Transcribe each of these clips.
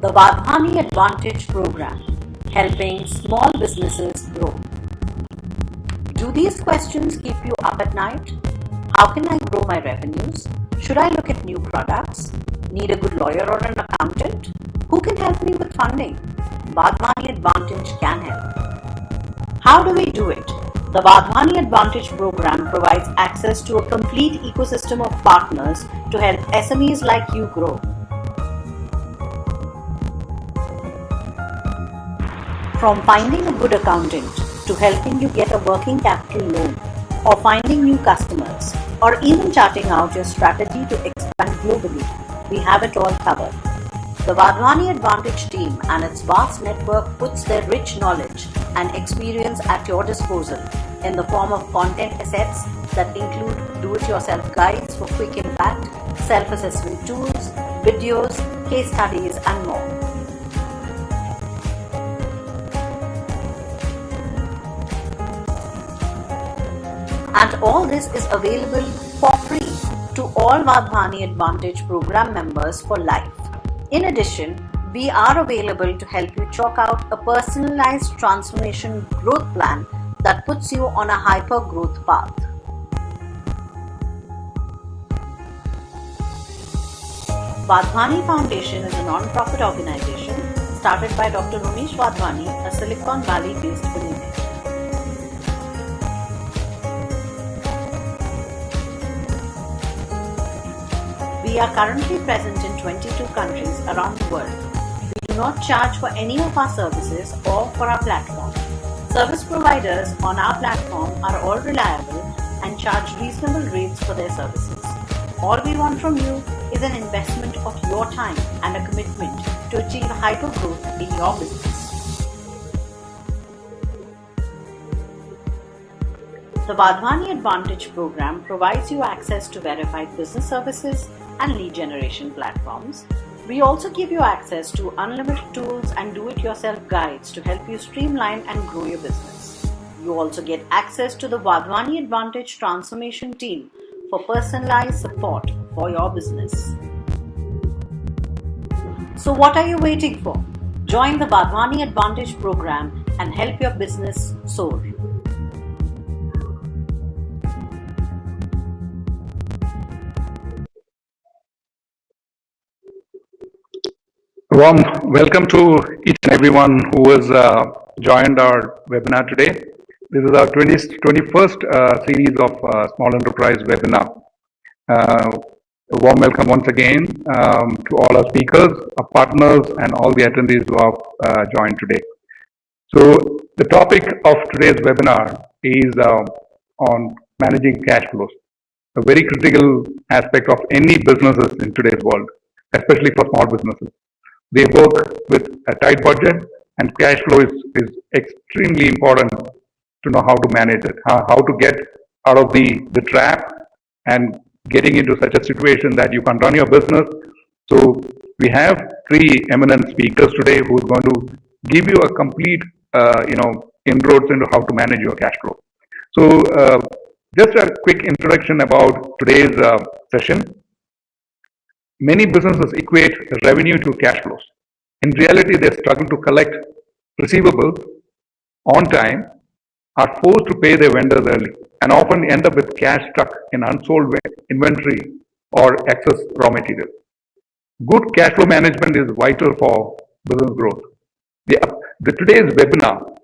The Vadhani Advantage Program, helping small businesses grow. Do these questions keep you up at night? How can I grow my revenues? Should I look at new products? Need a good lawyer or an accountant? Who can help me with funding? Vadhani Advantage can help. How do we do it? The Vadhani Advantage Program provides access to a complete ecosystem of partners to help SMEs like you grow. From finding a good accountant to helping you get a working capital loan, or finding new customers, or even charting out your strategy to expand globally, we have it all covered. The Vadhani Advantage team and its vast network puts their rich knowledge and experience at your disposal in the form of content assets that include do-it-yourself guides for quick impact, self-assessment tools, videos, case studies, and more. And all this is available for free to all Vadhani Advantage Program members for life. In addition, we are available to help you chalk out a personalized transformation growth plan that puts you on a hyper-growth path. Vadhani Foundation is a non-profit organization started by Dr. Ramesh Vadhani, a Silicon Valley-based billionaire. We are currently present in 22 countries around the world. We do not charge for any of our services or for our platform. Service providers on our platform are all reliable and charge reasonable rates for their services. All we want from you is an investment of your time and a commitment to achieve hypergrowth in your business. The Vadhani Advantage Program provides you access to verified business services and lead generation platforms. We also give you access to unlimited tools and do-it-yourself guides to help you streamline and grow your business. You also get access to the Vadhani Advantage Transformation team for personalized support for your business. So what are you waiting for? Join the Vadhani Advantage Program and help your business soar. Warm welcome to each and everyone who has joined our webinar today. This is our 21st series of Small Enterprise webinar. A warm welcome once again to all our speakers, our partners, and all the attendees who have joined today. So the topic of today's webinar is on managing cash flows, a very critical aspect of any businesses in today's world, especially for small businesses. They work with a tight budget, and cash flow is extremely important to know how to manage it, how to get out of the trap and getting into such a situation that you can run your business. So we have three eminent speakers today who is going to give you a complete inroads into how to manage your cash flow. So just a quick introduction about today's session. Many businesses equate revenue to cash flows. In reality, they struggle to collect receivables on time, are forced to pay their vendors early, and often end up with cash stuck in unsold inventory or excess raw material. Good cash flow management is vital for business growth. Today's webinar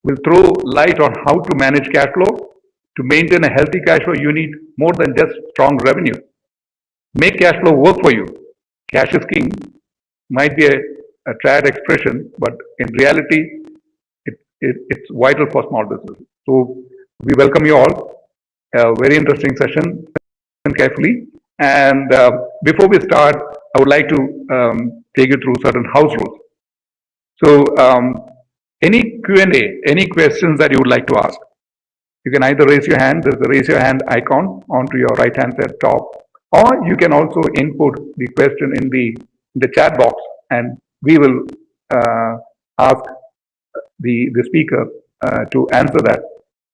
will throw light on how to manage cash flow. To maintain a healthy cash flow, you need more than just strong revenue. Make cash flow work for you. Cash is king might be a trad expression, but in reality, it's vital for small businesses. So we welcome you all. A very interesting session. Listen carefully. And before we start, I would like to take you through certain house rules. So any Q&A, any questions that you would like to ask, you can either raise your hand. There's a raise your hand icon onto your right-hand side top. Or you can also input the question in the chat box, and we will ask the speaker to answer that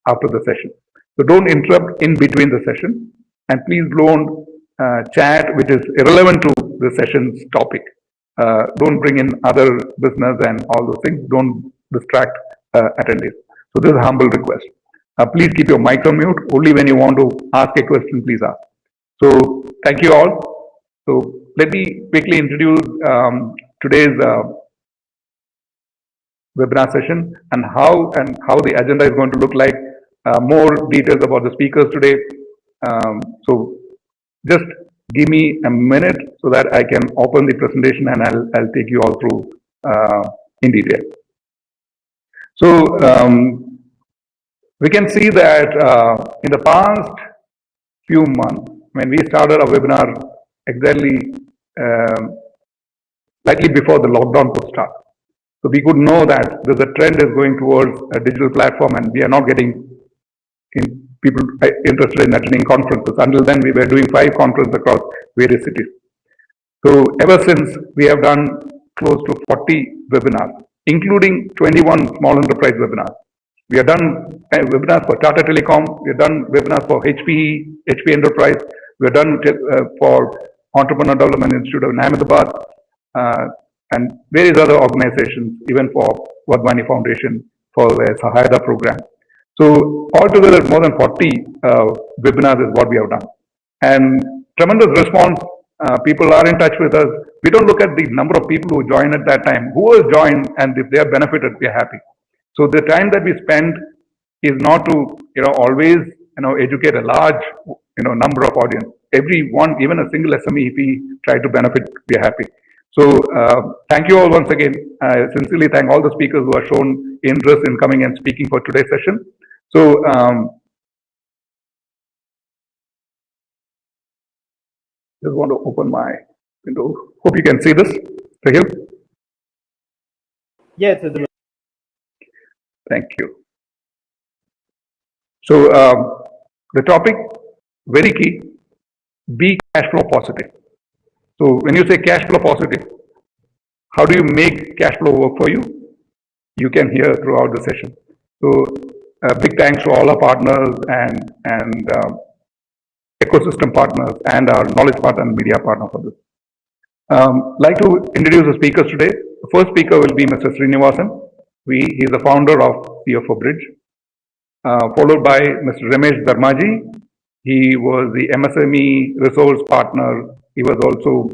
after the session. So don't interrupt in between the session, and please don't chat which is irrelevant to the session's topic. Don't bring in other business and all those things. Don't distract attendees. So this is a humble request. Please keep your mic on mute. Only when you want to ask a question, please ask. So thank you all. So let me quickly introduce today's webinar session and how the agenda is going to look like. More details about the speakers today. So just give me a minute so that I can open the presentation and I'll take you all through in detail. So we can see that in the past few months, when we started our webinar exactly slightly before the lockdown could start. So we could know that there's a trend is going towards a digital platform and we are not getting people interested in attending conferences. Until then, we were doing 5 conferences across various cities. So ever since, we have done close to 40 webinars, including 21 small enterprise webinars. We have done webinars for Tata Telecom. We have done webinars for HP Enterprise. We have done for Entrepreneur Development Institute of Ahmedabad and various other organizations, even for Vadhani Foundation for their Sahayata program. So altogether, more than 40 webinars is what we have done. And tremendous response. People are in touch with us. We don't look at the number of people who joined at that time. Who has joined, and if they are benefited, we are happy. So the time that we spend is not to always educate a large number of audience. Every one, even a single SME, if we try to benefit, we are happy. So thank you all once again. I sincerely thank all the speakers who have shown interest in coming and speaking for today's session. So just want to open my window. Hope you can see this. Sahil? Yes. Thank you. So the topic, very key, be cash flow positive. So when you say cash flow positive, how do you make cash flow work for you? You can hear throughout the session. So big thanks to all our partners and ecosystem partners and our knowledge partner and media partner for this. Like to introduce the speakers today. The first speaker will be Mr. Srinivasan. He is the founder of CFO Bridge. Followed by Mr. Ramesh Dharmaji. He was the MSME resource partner. He was also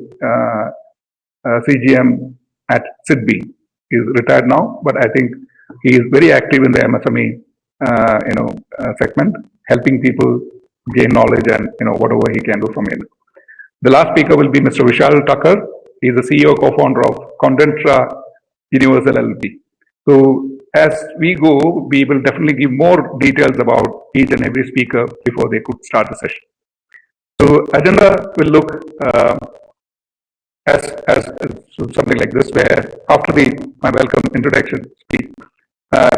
CGM at SIDBI. He is retired now, but I think he is very active in the MSME segment, helping people gain knowledge and whatever he can do from it. The last speaker will be Mr. Vishal Tucker. He is the CEO co-founder of Condentra Universal LLP. So as we go, we will definitely give more details about each and every speaker before they could start the session. So agenda will look as something like this, where after my welcome introduction speech,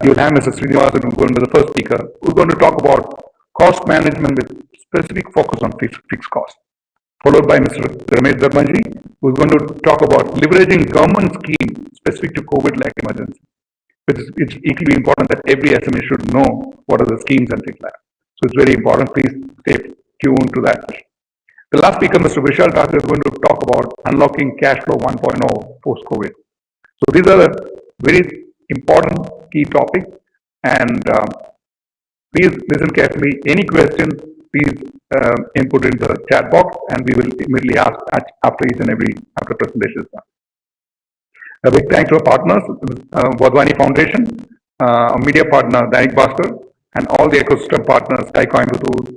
you'll have Mr. Srinivasan, who's going to be the first speaker, who's going to talk about cost management with specific focus on fixed costs. Followed by Mr. Ramesh Dharmaji, who's going to talk about leveraging government scheme specific to COVID-like emergency. It's equally important that every SME should know what are the schemes and things like that. So it's very important. Please stay tuned to that. The last speaker, Mr. Vishal Tucker, is going to talk about unlocking cash flow 1.0 post-COVID. So these are the very important key topics, and please listen carefully. Any questions, please input in the chat box, and we will immediately ask after presentation is done. A big thanks to our partners, Vadhani Foundation, a media partner, Danik Bhaskar, and all the ecosystem partners, Sky Coimbatore,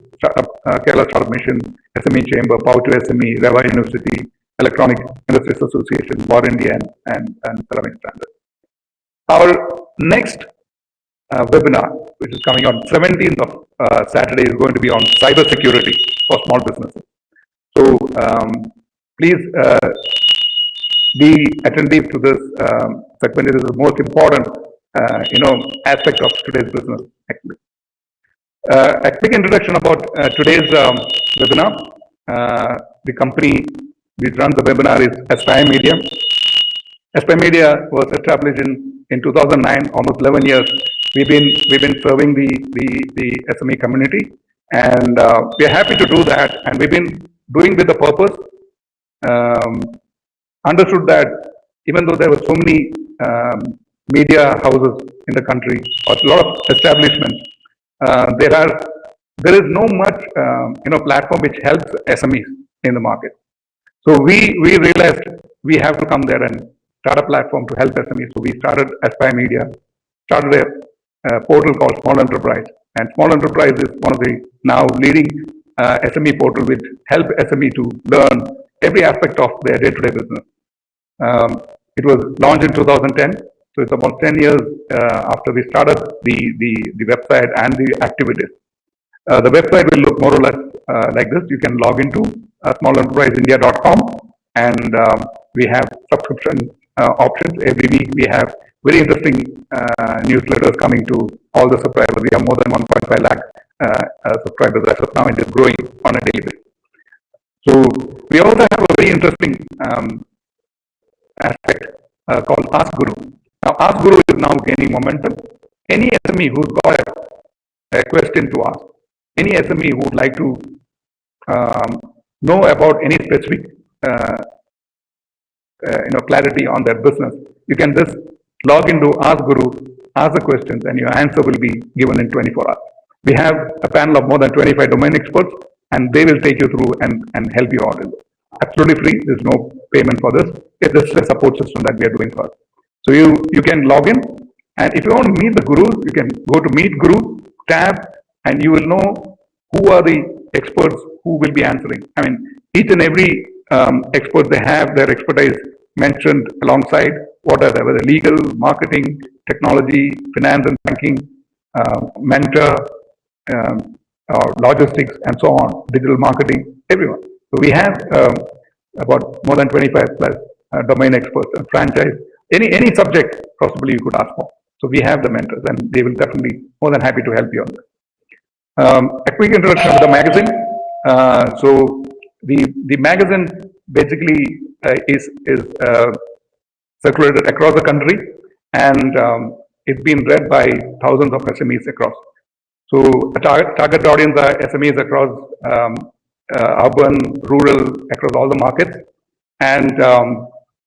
Kerala Startup Mission, SME Chamber, Power2 SME, Reva University, Electronic Industries Association, War India, and Ceramic Standard. Our next webinar, which is coming on 17th of Saturday, is going to be on cybersecurity for small businesses. So please be attentive to this segment. It is the most important aspect of today's business. Actually, a quick introduction about today's webinar. The company which runs the webinar is Aspire Media. Aspire Media was established in 2009, almost 11 years. We've been serving the SME community, and we are happy to do that. And we've been doing with the purpose. Understood that even though there were so many media houses in the country, or a lot of establishments, there is no much platform which helps SMEs in the market. So we realized we have to come there and start a platform to help SMEs. So we started Aspire Media, started a portal called Small Enterprise, and Small Enterprise is one of the now leading SME portal which help SME to learn every aspect of their day-to-day business. It was launched in 2010, so it's about 10 years after we started the website and the activities. The website will look more or less like this. You can log into smallenterpriseindia.com, and we have subscription options. Every week we have very interesting newsletters coming to all the subscribers. We have more than 1.5 lakh subscribers as of now, and it's growing on a daily basis. So we also have a very interesting aspect called Ask Guru. Now, Ask Guru is now gaining momentum. Any SME who's got a question to ask, any SME who would like to know about any specific clarity on their business, you can just log into Ask Guru, ask the questions, and your answer will be given in 24 hours. We have a panel of more than 25 domain experts, and they will take you through and help you out. Absolutely free. There's no payment for this. It's just a support system that we are doing for us. So you can log in, and if you want to meet the gurus, you can go to Meet Guru tab, and you will know who are the experts who will be answering. I mean, each and every expert, they have their expertise mentioned alongside whether legal, marketing, technology, finance and banking, mentor, or logistics, and so on, digital marketing, everyone. So we have about more than 25 plus domain experts and franchise. Any subject possibly you could ask for. So we have the mentors, and they will definitely more than happy to help you on this. A quick introduction of the magazine. So the magazine basically is circulated across the country, and it's been read by thousands of SMEs across. So a target audience are SMEs across urban, rural, across all the markets. And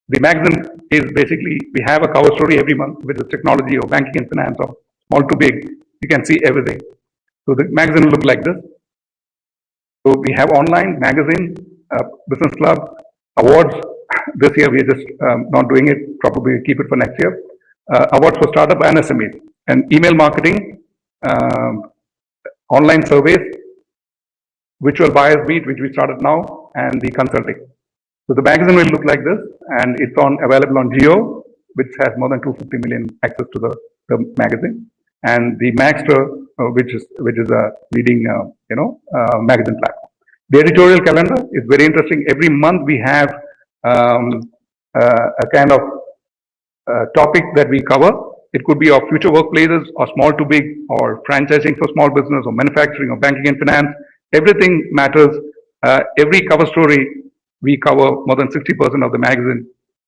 the magazine is basically, we have a cover story every month with the technology or banking and finance or small to big. You can see everything. So the magazine will look like this. So we have online magazine, business club, awards. This year we are just not doing it, probably keep it for next year. Awards for startup and SMEs, and email marketing, online surveys, virtual buyers meet, which we started now, and the consulting. So the magazine will look like this, and it's available on Geo, which has more than 250 million access to the magazine, and the Magster, which is a leading magazine platform. The editorial calendar is very interesting. Every month we have a kind of topic that we cover. It could be of future workplaces, or small to big, or franchising for small business, or manufacturing, or banking and finance. Everything matters. Every cover story we cover more than 60% of the magazine,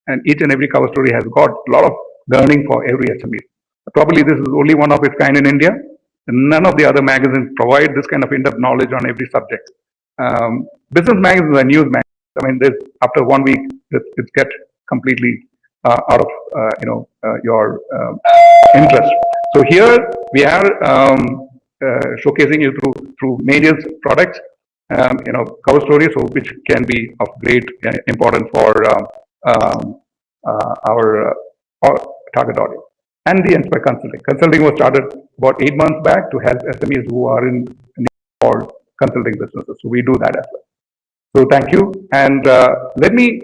and each and every cover story has got a lot of learning for every SME. Probably this is only one of its kind in India. None of the other magazines provide this kind of in-depth knowledge on every subject. Business magazines are news magazines. I mean, after 1 week, it gets completely out of your interest. So here we are showcasing you through various products, cover stories, so which can be of great importance for our target audience. And the Inspire Consulting. Consulting was started about 8 months back to help SMEs who are in need for consulting businesses. So we do that as well. So thank you. And let me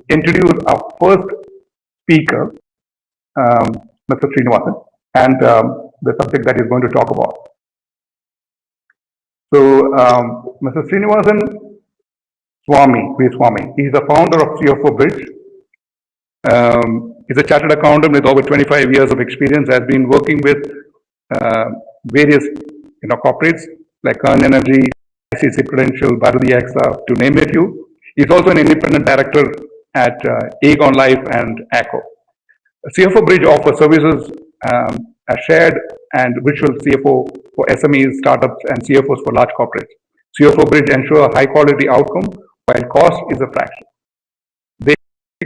introduce our first speaker, Mr. Srinivasan, and the subject that he's going to talk about. So Mr. Srinivasan Swamy, he's the founder of CFO Bridge. He's a chartered accountant with over 25 years of experience, has been working with various corporates like Kern Energy, ICC Prudential, Bharati AXA, to name a few. He's also an independent director at Aegon Life and ACO. CFO Bridge offers services as shared and virtual CFO for SMEs, startups, and CFOs for large corporates. CFO Bridge ensure a high quality outcome while cost is a fraction. They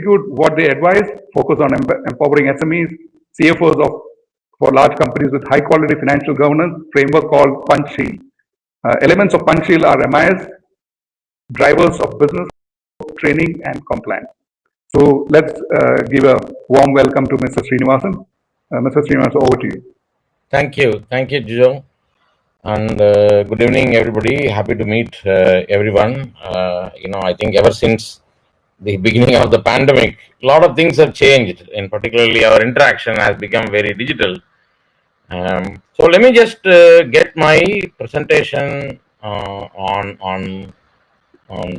execute what they advise, focus on empowering SMEs, CFOs for large companies with high quality financial governance, framework called Punchil. Elements of Punchil are MIS, drivers of business, training and compliance. So let's give a warm welcome to Mr. Srinivasan. Mr. Srinivasan, over to you. Thank you, Jojo, and good evening, everybody. Happy to meet everyone. I think ever since the beginning of the pandemic, a lot of things have changed, and particularly our interaction has become very digital. So let me just get my presentation on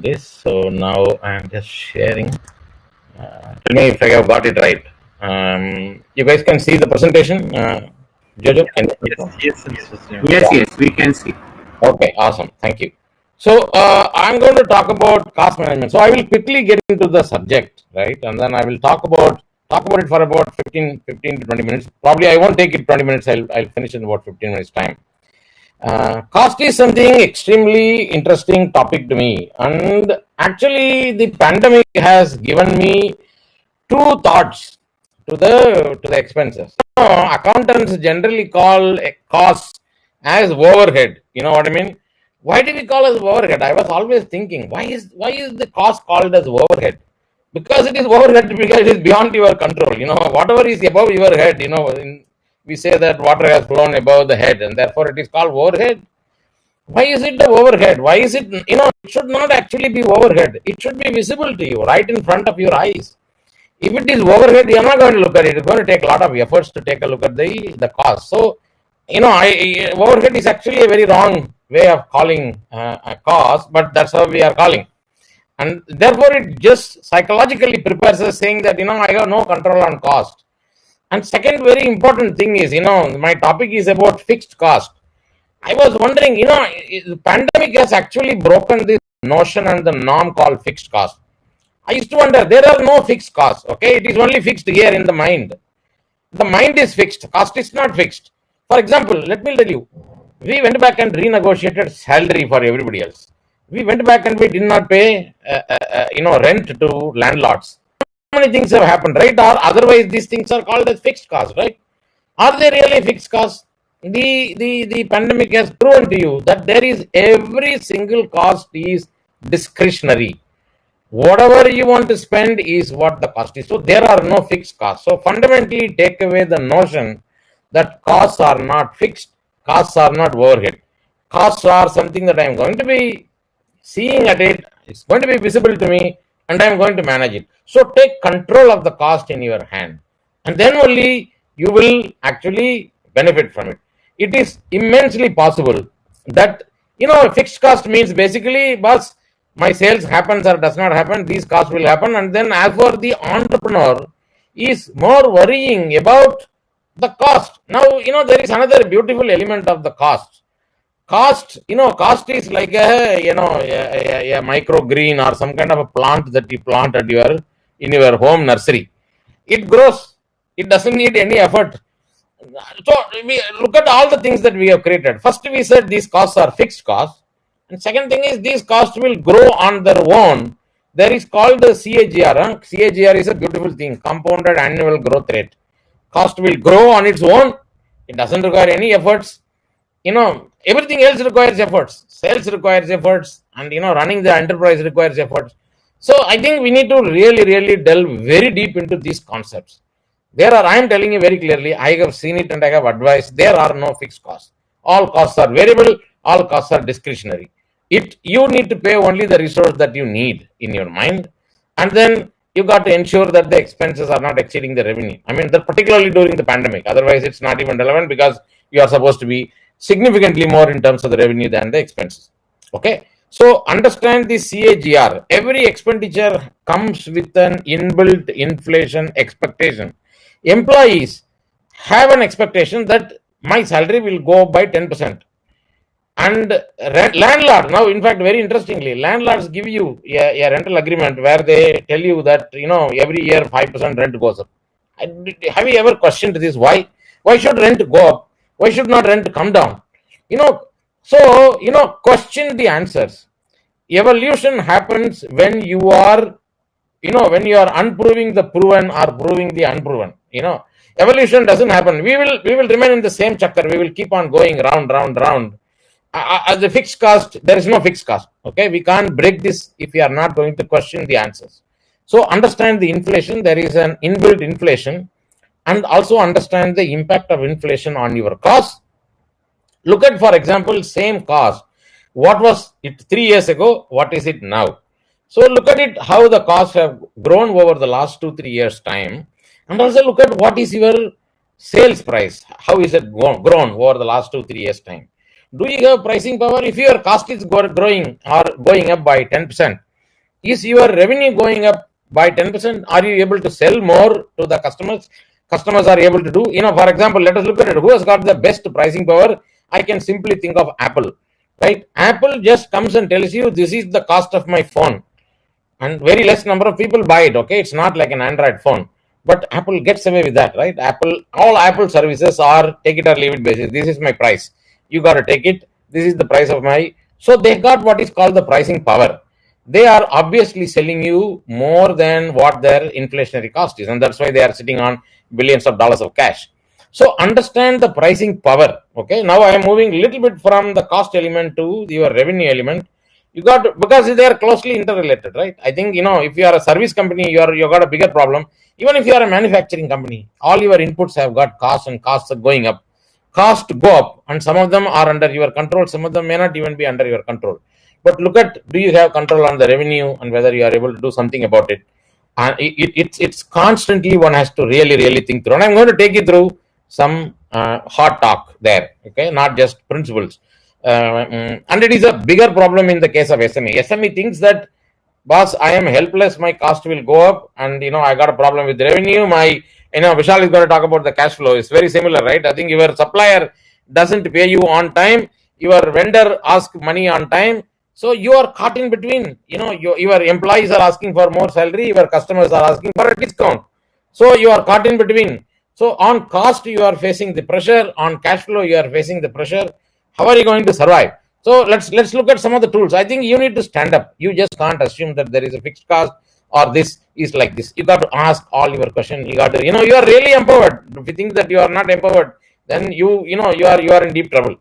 this. So now I'm just sharing. Tell me if I have got it right. You guys can see the presentation. Jojo, can you? Yes, we can see. Okay, awesome. Thank you. So I'm going to talk about cost management. So I will quickly get into the subject, right? And then I will talk about it for about 15 to 20 minutes. Probably I won't take it 20 minutes. I'll finish in about 15 minutes time. Cost is something extremely interesting topic to me. And actually the pandemic has given me two thoughts to the expenses. Accountants generally call a cost as overhead. You know what I mean? Why do we call it overhead? I was always thinking, why is the cost called as overhead? Because it is overhead, because it is beyond your control. Whatever is above your head, we say that water has flown above the head, and therefore it is called overhead. Why is it the overhead? Why is it, it should not actually be overhead. It should be visible to you, right in front of your eyes. If it is overhead, you are not going to look at it. It's going to take a lot of efforts to take a look at the cost. So, overhead is actually a very wrong way of calling a cost, but that's how we are calling. And therefore, it just psychologically prepares us saying that, I have no control on cost. And second very important thing is, my topic is about fixed cost. I was wondering, the pandemic has actually broken this notion and the norm called fixed cost. I used to wonder, there are no fixed costs, okay? It is only fixed here in the mind. The mind is fixed, cost is not fixed. For example, let me tell you, we went back and renegotiated salary for everybody else. We went back and we did not pay, rent to landlords. How many things have happened, right? Or otherwise, these things are called as fixed costs, right? Are they really fixed costs? The pandemic has proven to you that there is every single cost is discretionary. Whatever you want to spend is what the cost is. So there are no fixed costs. So fundamentally take away the notion that costs are not fixed, costs are not overhead. Costs are something that I am going to be seeing at it, it's going to be visible to me, and I am going to manage it. So take control of the cost in your hand, and then only you will actually benefit from it. It is immensely possible that, fixed cost means basically, boss, my sales happens or does not happen, these costs will happen. And then as for the entrepreneur is more worrying about the cost. Now, there is another beautiful element of the cost. Cost is like a microgreen or some kind of a plant that you plant in your home nursery. It grows. It doesn't need any effort. So we look at all the things that we have created. First, we said these costs are fixed costs. And second thing is these costs will grow on their own. There is called the CAGR. CAGR is a beautiful thing, compounded annual growth rate. Cost will grow on its own. It doesn't require any efforts. Everything else requires efforts. Sales requires efforts, and running the enterprise requires efforts. So I think we need to really delve very deep into these concepts. I am telling you very clearly, I have seen it and I have advised, there are no fixed costs. All costs are variable, all costs are discretionary. You need to pay only the resource that you need in your mind, and then you got to ensure that the expenses are not exceeding the revenue. I mean, particularly during the pandemic. Otherwise, it's not even relevant because you are supposed to be significantly more in terms of the revenue than the expenses. Okay, so understand the CAGR. Every expenditure comes with an inbuilt inflation expectation. Employees have an expectation that my salary will go by 10%. And landlord, now in fact, very interestingly, landlords give you a rental agreement where they tell you that, every year 5% rent goes up. Have you ever questioned this? Why should rent go up? Why should not rent come down? Question the answers. Evolution happens when you are when you are unproving the proven or proving the unproven, evolution doesn't happen. We will remain in the same chakra. We will keep on going round. As a fixed cost, there is no fixed cost. Okay, we can't break this if we are not going to question the answers. So understand the inflation. There is an inbuilt inflation, and also understand the impact of inflation on your cost. Look at, for example, same cost. What was it 3 years ago? What is it now? So look at it, how the costs have grown over the last 2-3 years time, and also look at what is your sales price. How is it grown over the last 2-3 years time? Do you have pricing power? If your cost is growing or going up by 10%, is your revenue going up by 10%? Are you able to sell more to the customers? Customers are able to do, for example, let us look at it. Who has got the best pricing power? I can simply think of Apple, right? Apple just comes and tells you, this is the cost of my phone. And very less number of people buy it, okay? It's not like an Android phone. But Apple gets away with that, right? All Apple services are take it or leave it basis. This is my price. You got to take it. This is the price of my... So they got what is called the pricing power. They are obviously selling you more than what their inflationary cost is. And that's why they are sitting on billions of dollars of cash. So understand the pricing power, okay? Now I am moving a little bit from the cost element to your revenue element. Because they are closely interrelated, right? I think, if you are a service company, you got a bigger problem. Even if you are a manufacturing company, all your inputs have got costs, and costs are going up. Costs go up, and some of them are under your control. Some of them may not even be under your control. But look at, do you have control on the revenue and whether you are able to do something about it? And it's constantly one has to really think through. And I'm going to take you through some hot talk there, okay? Not just principles. And it is a bigger problem in the case of SME. SME thinks that, boss, I am helpless, my cost will go up, and I got a problem with revenue. Vishal is going to talk about the cash flow. It's very similar, right? I think your supplier doesn't pay you on time, your vendor asks money on time, so you are caught in between. Your employees are asking for more salary, your customers are asking for a discount, so you are caught in between. So on cost you are facing the pressure, on cash flow you are facing the pressure. How are you going to survive? So let's look at some of the tools. I think you need to stand up. You just can't assume that there is a fixed cost or this is like this. You got to ask all your questions. You got to, you are really empowered. If you think that you are not empowered, then you are in deep trouble.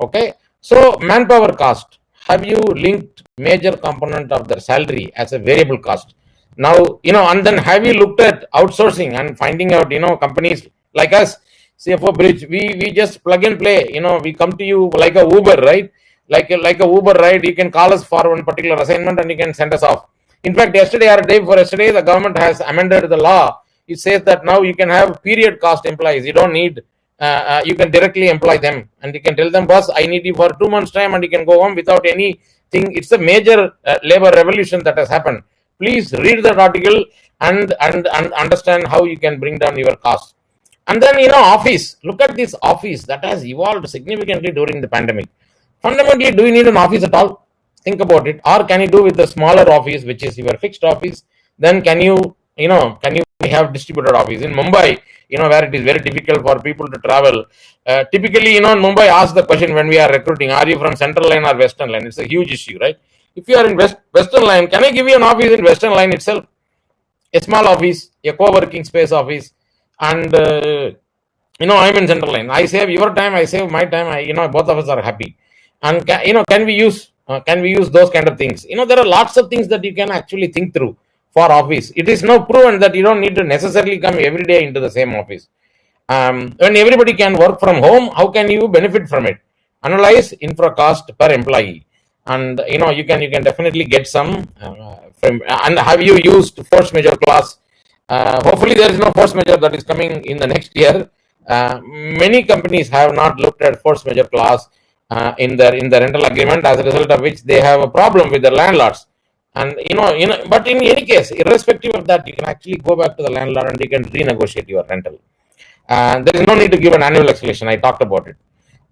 Okay. So manpower cost. Have you linked major component of their salary as a variable cost? Now, and then have you looked at outsourcing and finding out, companies like us, CFO Bridge, we just plug and play. We come to you like a Uber, right? Like a Uber ride. You can call us for one particular assignment and you can send us off. In fact, yesterday or day before yesterday, the government has amended the law. It says that now you can have period cost employees. You don't need, you can directly employ them and you can tell them, boss, I need you for 2 months time, and you can go home without anything. It's a major labor revolution that has happened. Please read that article and understand how you can bring down your costs. And then, office. Look at this office that has evolved significantly during the pandemic. Fundamentally, do you need an office at all? Think about it. Or can you do with the smaller office, which is your fixed office? Then can you have distributed office? In Mumbai, where it is very difficult for people to travel. Typically, in Mumbai, ask the question when we are recruiting, are you from Central Line or Western Line? It's a huge issue, right? If you are in Western Line, can I give you an office in Western Line itself? A small office, a co-working space office. And I'm in Central Line. I save your time, I save my time. Both of us are happy. And can we use those kind of things? There are lots of things that you can actually think through for office. It is now proven that you don't need to necessarily come every day into the same office. When everybody can work from home, how can you benefit from it? Analyze infra cost per employee, and you can definitely get some. And have you used force majeure clause? Hopefully there is no force majeure that is coming in the next year. Many companies have not looked at force majeure clause in the rental agreement, as a result of which they have a problem with the landlords. And but in any case, irrespective of that, you can actually go back to the landlord and you can renegotiate your rental. There is no need to give an annual escalation. I talked about it.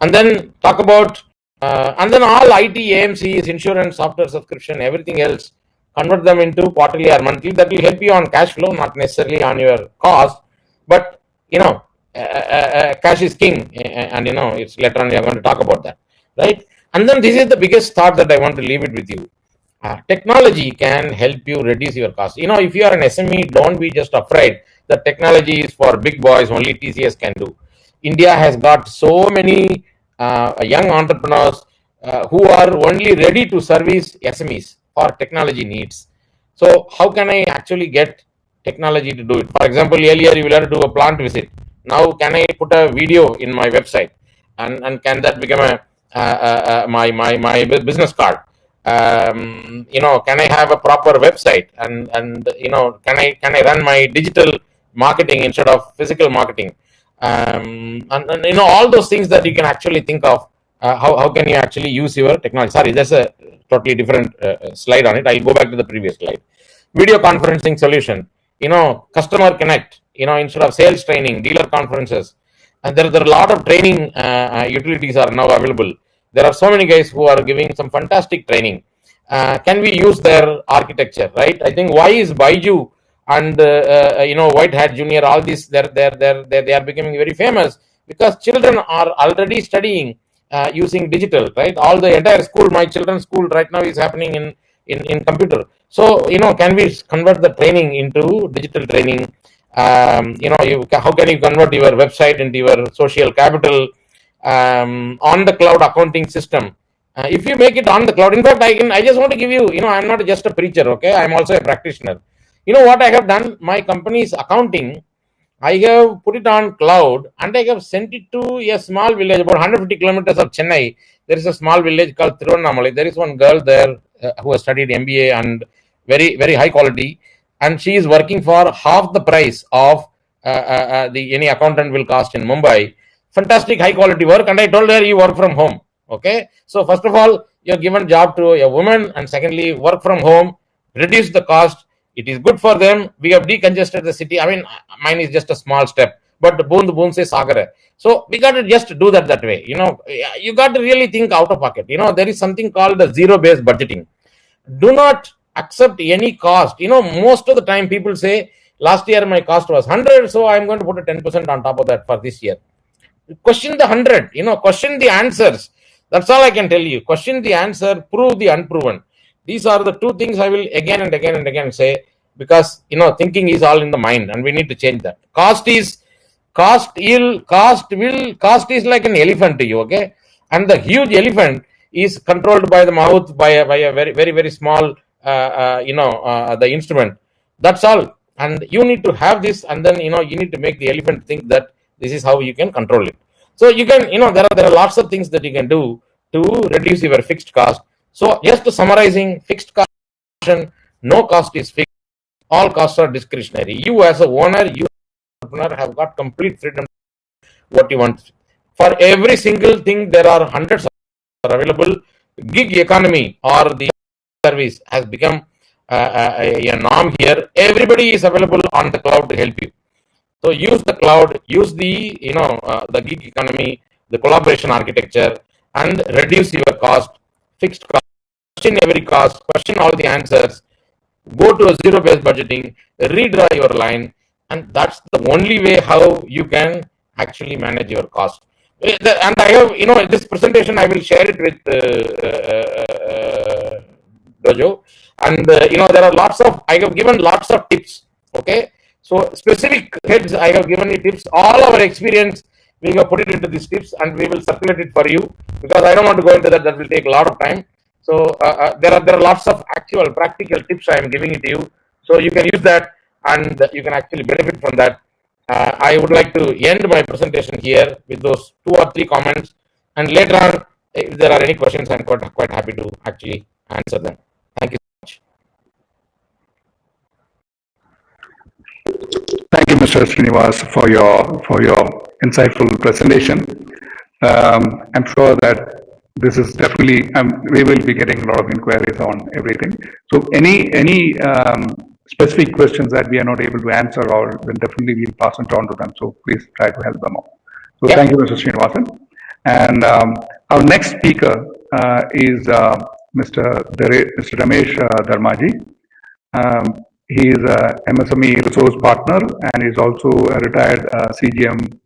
And then talk about and then all IT, AMCs, insurance, software subscription, everything else, convert them into quarterly or monthly. That will help you on cash flow, not necessarily on your cost. But cash is king, and it's later on we are going to talk about that, right? And then this is the biggest thought that I want to leave it with you. Technology can help you reduce your cost. If you are an SME, don't be just afraid that technology is for big boys, only TCS can do. India has got so many young entrepreneurs who are only ready to service SMEs for technology needs. So how can I actually get technology to do it? For example, earlier you will have to do a plant visit. Now can I put a video in my website, and can that become my business card? Can I have a proper website, and can I run my digital marketing instead of physical marketing? And all those things that you can actually think of. How can you actually use your technology? Sorry, there's a totally different slide on it. I'll go back to the previous slide. Video conferencing solution. Customer connect. Instead of sales training, dealer conferences, and there are a lot of training utilities are now available. There are so many guys who are giving some fantastic training. Can we use their architecture, right? I think why is Baiju and White Hat Junior, all these, they are becoming very famous because children are already studying using digital, right? All the entire school, my children's school right now is happening in computer. So can we convert the training into digital training? How can you convert your website into your social capital on the cloud accounting system? If you make it on the cloud, in fact, I just want to give you, I'm not just a preacher, okay? I'm also a practitioner. What I have done? My company's accounting, I have put it on cloud, and I have sent it to a small village about 150 kilometers of Chennai. There is a small village called Tiruvannamalai. There is one girl there who has studied MBA and very, very high quality, and she is working for half the price of the any accountant will cost in Mumbai. Fantastic high quality work, and I told her, you work from home. Okay, so first of all, you're given job to a woman, and secondly, work from home, reduce the cost. It is good for them. We have decongested the city. I mean, mine is just a small step, but boond boond se sagar. So we got to just do that way. You got to really think out of pocket. There is something called the zero-based budgeting. Do not accept any cost. Most of the time people say, last year my cost was 100, so I'm going to put a 10% on top of that for this year. Question the 100. Question the answers. That's all I can tell you. Question the answer, prove the unproven. These are the two things I will again and again and again say, because thinking is all in the mind, and we need to change that. Cost is like an elephant to you, okay? And the huge elephant is controlled by the mouth, by a very, very, very small the instrument. That's all. And you need to have this, and then you need to make the elephant think that this is how you can control it. So you can, there are lots of things that you can do to reduce your fixed cost. So just summarizing, fixed cost, no cost is fixed. All costs are discretionary. You as a owner, you as an entrepreneur have got complete freedom what you want. For every single thing, there are hundreds of available. Gig economy or the service has become a norm here. Everybody is available on the cloud to help you. So use the cloud, use the the gig economy, the collaboration architecture, and reduce your cost, fixed cost. Question every cost, question all the answers. Go to a zero-based budgeting, redraw your line, and that's the only way how you can actually manage your cost. And I have, this presentation, I will share it with Dojo. And, there are I have given lots of tips, okay? So specific heads, I have given you tips. All our experience, we have put it into these tips, and we will circulate it for you, because I don't want to go into that. That will take a lot of time. So there are lots of actual practical tips I am giving it to you. So you can use that, and you can actually benefit from that. I would like to end my presentation here with those 2 or 3 comments, and later on, if there are any questions, I'm quite happy to actually answer them. Thank you so much. Thank you, Mr. Srinivas, for your insightful presentation. I'm sure that this is definitely, we will be getting a lot of inquiries on everything. So any specific questions that we are not able to answer, or then definitely we'll pass it on to them. So please try to help them out. So Thank you, Mr. Srinivasan. And our next speaker is Mr. Ramesh Dharmaji. He is a MSME resource partner, and is also a retired CGM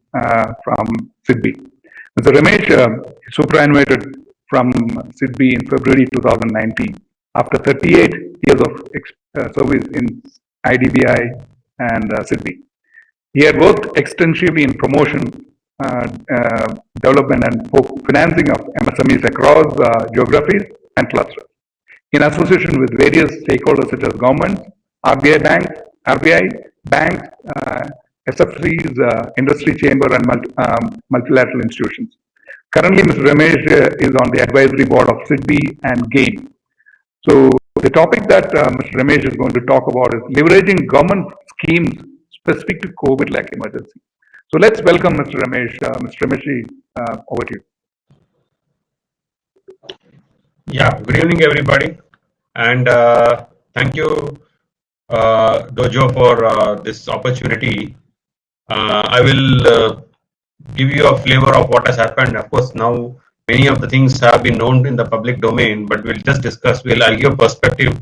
from SIDBI. Mr. Ramesh superannuated from SIDBI in February 2019. after 38 years of service in IDBI and SIDBI. He had worked extensively in promotion, development and financing of MSMEs across geographies and clusters, in association with various stakeholders such as governments, RBI banks, SFCs, industry chamber and multilateral institutions. Currently, Mr. Ramesh is on the advisory board of SIDBI and GAIN. So the topic that Mr. Ramesh is going to talk about is leveraging government schemes specific to COVID-like emergency. So let's welcome Mr. Ramesh. Mr. Ramesh, over to you. Yeah, good evening, everybody, and thank you, Dojo, for this opportunity. I will give you a flavor of what has happened. Of course, now many of the things have been known in the public domain, but we'll just discuss. I'll give a perspective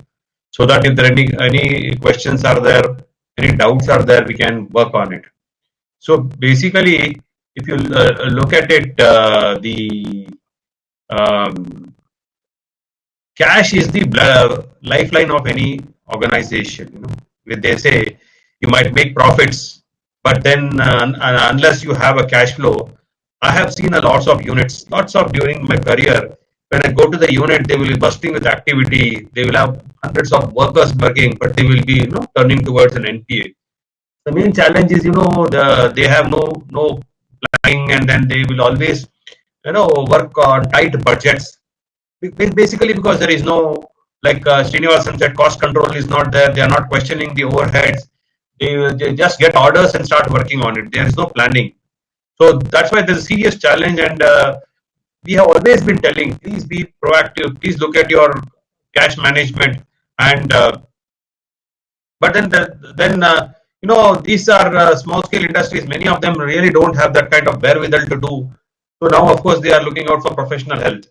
so that if there are any questions are there, any doubts are there, we can work on it. So basically, if you look at it, the cash is the lifeline of any organization. You know, they say you might make profits, but then unless you have a cash flow, I have seen lots of during my career. When I go to the unit, they will be bursting with activity. They will have hundreds of workers working, but they will be turning towards an NPA. The main challenge is they have no planning, and then they will always work on tight budgets. Basically, because there is no, like Srinivasan said, cost control is not there. They are not questioning the overheads. They just get orders and start working on it. There is no planning. So that's why there's a serious challenge, and we have always been telling, please be proactive. Please look at your cash management. And but then these are small scale industries. Many of them really don't have that kind of wherewithal to do. So now, of course, they are looking out for professional help.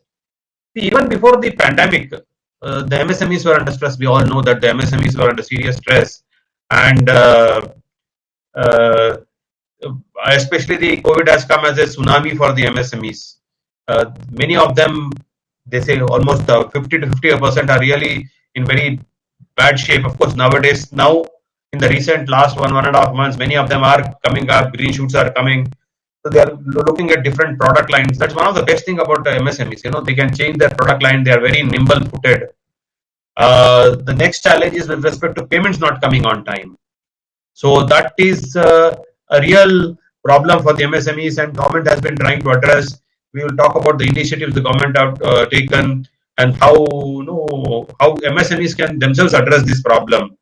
Even before the pandemic, the MSMEs were under stress. We all know that the MSMEs were under serious stress, and especially the COVID has come as a tsunami for the MSMEs. Many of them, they say almost 50 to 50% are really in very bad shape. Of course, nowadays, now in the recent last 1.5 months, many of them are coming up. Green shoots are coming. So they are looking at different product lines. That's one of the best thing about the MSMEs. They can change their product line. They are very nimble-footed. The next challenge is with respect to payments not coming on time. So that is a real problem for the MSMEs, and government has been trying to address. We will talk about the initiatives the government have taken and how MSMEs can themselves address this problem.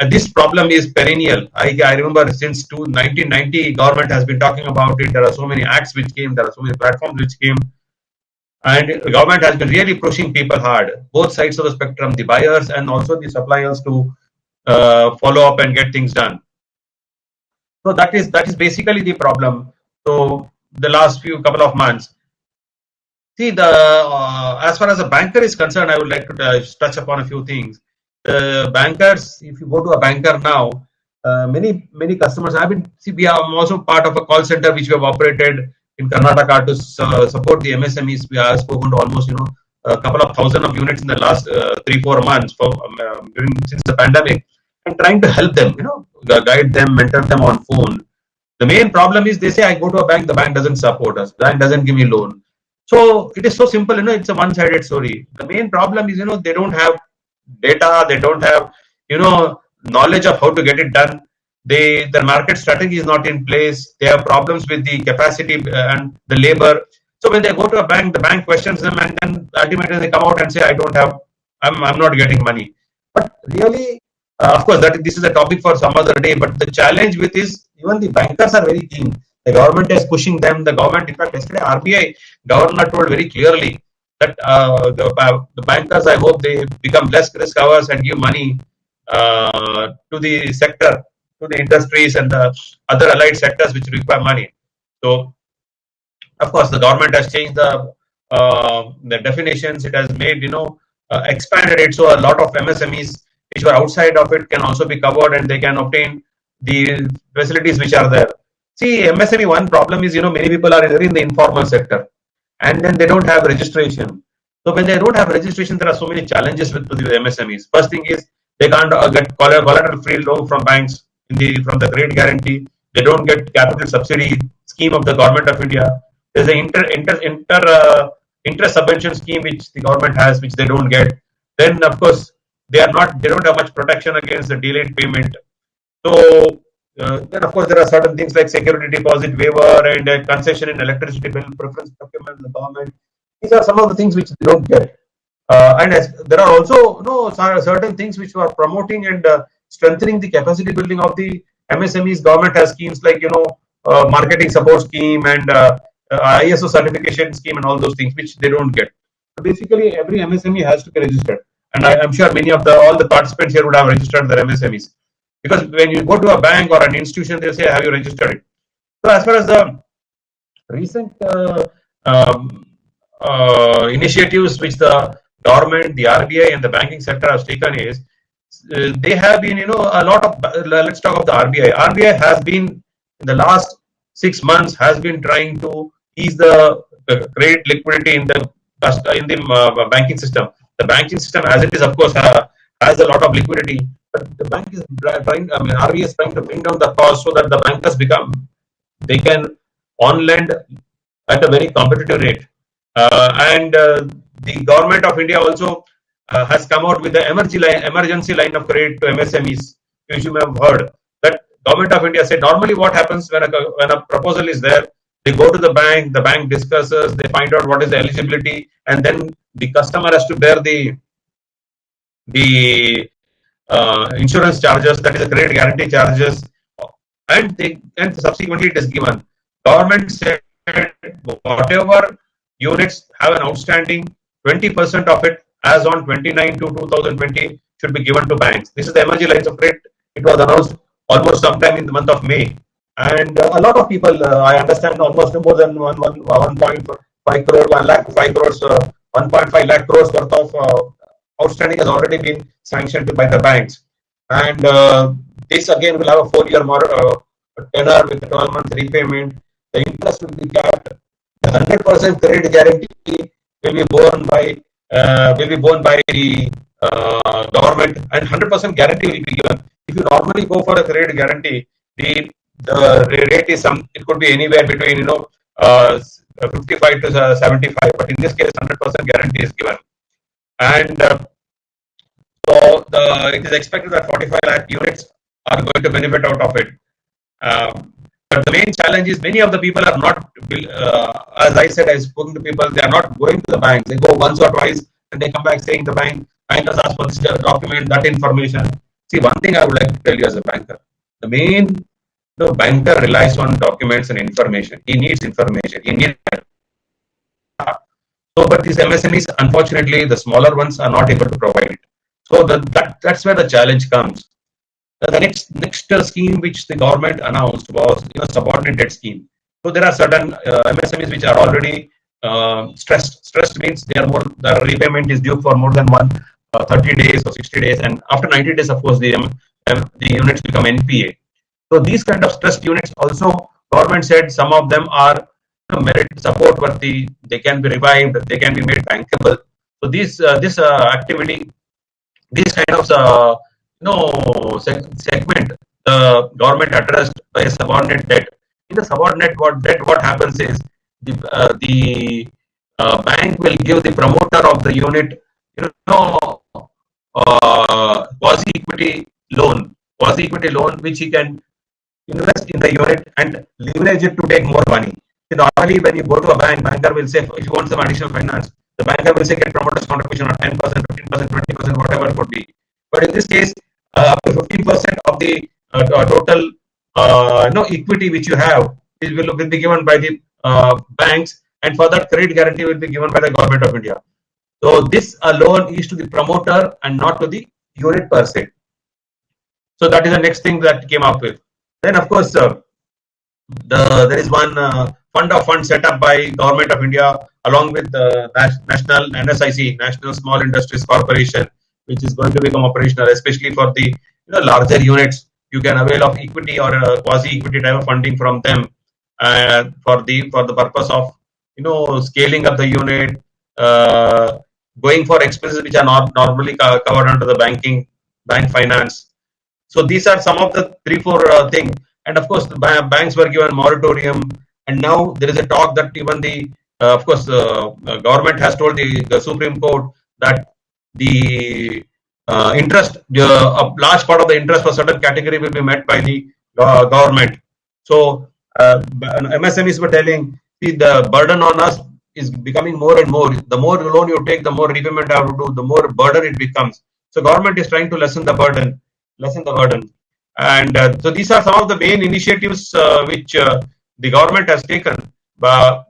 This problem is perennial. I remember since 1990, government has been talking about it. There are so many acts which came. There are so many platforms which came. And the government has been really pushing people hard, both sides of the spectrum, the buyers and also the suppliers, to follow up and get things done. So that is basically the problem. So the last couple of months. See, as far as a banker is concerned, I would like to touch upon a few things. Bankers, if you go to a banker now, many customers have been. See, we are also part of a call center which we have operated in Karnataka to support the MSMEs. We have spoken to almost a couple of thousand of units in the last 3-4 months since the pandemic, and trying to help them, guide them, mentor them on phone. The main problem is they say, I go to a bank, the bank doesn't support us, the bank doesn't give me loan. So it is so simple, it's a one-sided story. The main problem is, they don't have data, they don't have, knowledge of how to get it done. Their market strategy is not in place. They have problems with the capacity and the labor. So when they go to a bank, the bank questions them, and then ultimately they come out and say, I'm not getting money. But really, of course, this is a topic for some other day. But the challenge with is, even the bankers are very keen. The government is pushing them. The government, in fact, yesterday RBI governor told very clearly that the bankers, I hope they become less risk averse and give money to the sector, to the industries and the other allied sectors which require money. So, of course, the government has changed the definitions. It has made, expanded it, so a lot of MSMEs which were outside of it can also be covered, and they can obtain the facilities which are there. See, MSME, one problem is, many people are in the informal sector, and then they don't have registration. So when they don't have registration, there are so many challenges with the MSMEs. First thing is they can't get collateral-free loan from banks from the credit guarantee. They don't get capital subsidy scheme of the government of India. There's an interest subvention scheme which the government has, which they don't get. Then of course they don't have much protection against the delayed payment. So then of course there are certain things like security deposit waiver and concession in electricity bill preference procurement in the government. These are some of the things which they don't get. And there are also certain things which are promoting and strengthening the capacity building of the MSMEs. Government has schemes like marketing support scheme and ISO certification scheme and all those things which they don't get. So basically, every MSME has to be registered, and I'm sure many of all the participants here would have registered their MSMEs, because when you go to a bank or an institution, they say, "Have you registered it?" So as far as the recent initiatives which the government, the RBI, and the banking sector has taken is they have been, a lot of. Let's talk of the RBI. RBI has been in the last 6 months has been trying to ease the credit liquidity in the banking system. The banking system, as it is, of course, has a lot of liquidity, but the bank is trying. RBI is trying to bring down the cost so that the bankers they can on lend at a very competitive rate. And the government of India also has come out with the emergency line of credit to MSMEs, which you may have heard. That government of India said normally what happens when a proposal is there, they go to the bank discusses, they find out what is the eligibility, and then the customer has to bear the insurance charges, that is the credit guarantee charges, and subsequently it is given. Government said whatever units have an outstanding, 20% of it as on 29 to 2020 should be given to banks. This is the emergency lines of credit. It was announced almost sometime in the month of May. And a lot of people, I understand, almost more than 1.5 crore, 1 lakh 5 crores, 1.5 lakh crores worth of outstanding has already been sanctioned by the banks. And this again will have a 4-year tenor with a 12-month repayment. The interest will be capped. The 100% credit guarantee will be borne by the government, and 100% guarantee will be given. If you normally go for a credit guarantee, the rate is it could be anywhere between 55 to 75, but in this case 100% guarantee is given. And so it is expected that 45 lakh units are going to benefit out of it. But the main challenge is many of the people are not, as I said, I've spoken to people, they are not going to the bank. They go once or twice and they come back saying the bankers ask for this document, that information. See, one thing I would like to tell you as a banker, the main banker relies on documents and information. He needs information. He needs so, but these MSMEs, unfortunately, the smaller ones are not able to provide it. So that's where the challenge comes. The next scheme which the government announced was subordinate scheme. So there are certain MSMEs which are already stressed. Stressed means the repayment is due for more than 30 days or 60 days, and after 90 days, of course, the units become NPA. So these kind of stressed units also, government said some of them are merit support worthy. They can be revived. They can be made bankable. So this activity, this kind of segment, the government addressed by a subordinate debt. In the subordinate debt, what happens is the bank will give the promoter of the unit, quasi-equity loan, which he can invest in the unit and leverage it to take more money. Normally, when you go to a banker will say, if you want some additional finance, the banker will say get promoter's contribution of 10%, 15%, 20%, whatever it could be. But in this case, up to 15% of the total equity which you have will be given by the banks, and for that credit guarantee will be given by the government of India. So this loan is to the promoter and not to the unit per se. So that is the next thing that came up with. Then of course there is one fund of funds set up by government of India along with the national NSIC, National Small Industries Corporation, which is going to become operational, especially for the larger units. You can avail of equity or quasi-equity type of funding from them for the purpose of scaling up the unit, going for expenses which are not normally covered under the bank finance. So these are some of the 3-4 things. And of course, the banks were given moratorium, and now there is a talk that even the of course government has told the Supreme Court that the interest, a large part of the interest for certain category will be met by the government. So MSMEs were telling, see, the burden on us is becoming more and more. The more loan you take, the more repayment I have to do, the more burden it becomes. So government is trying to lessen the burden. And so these are some of the main initiatives which the government has taken for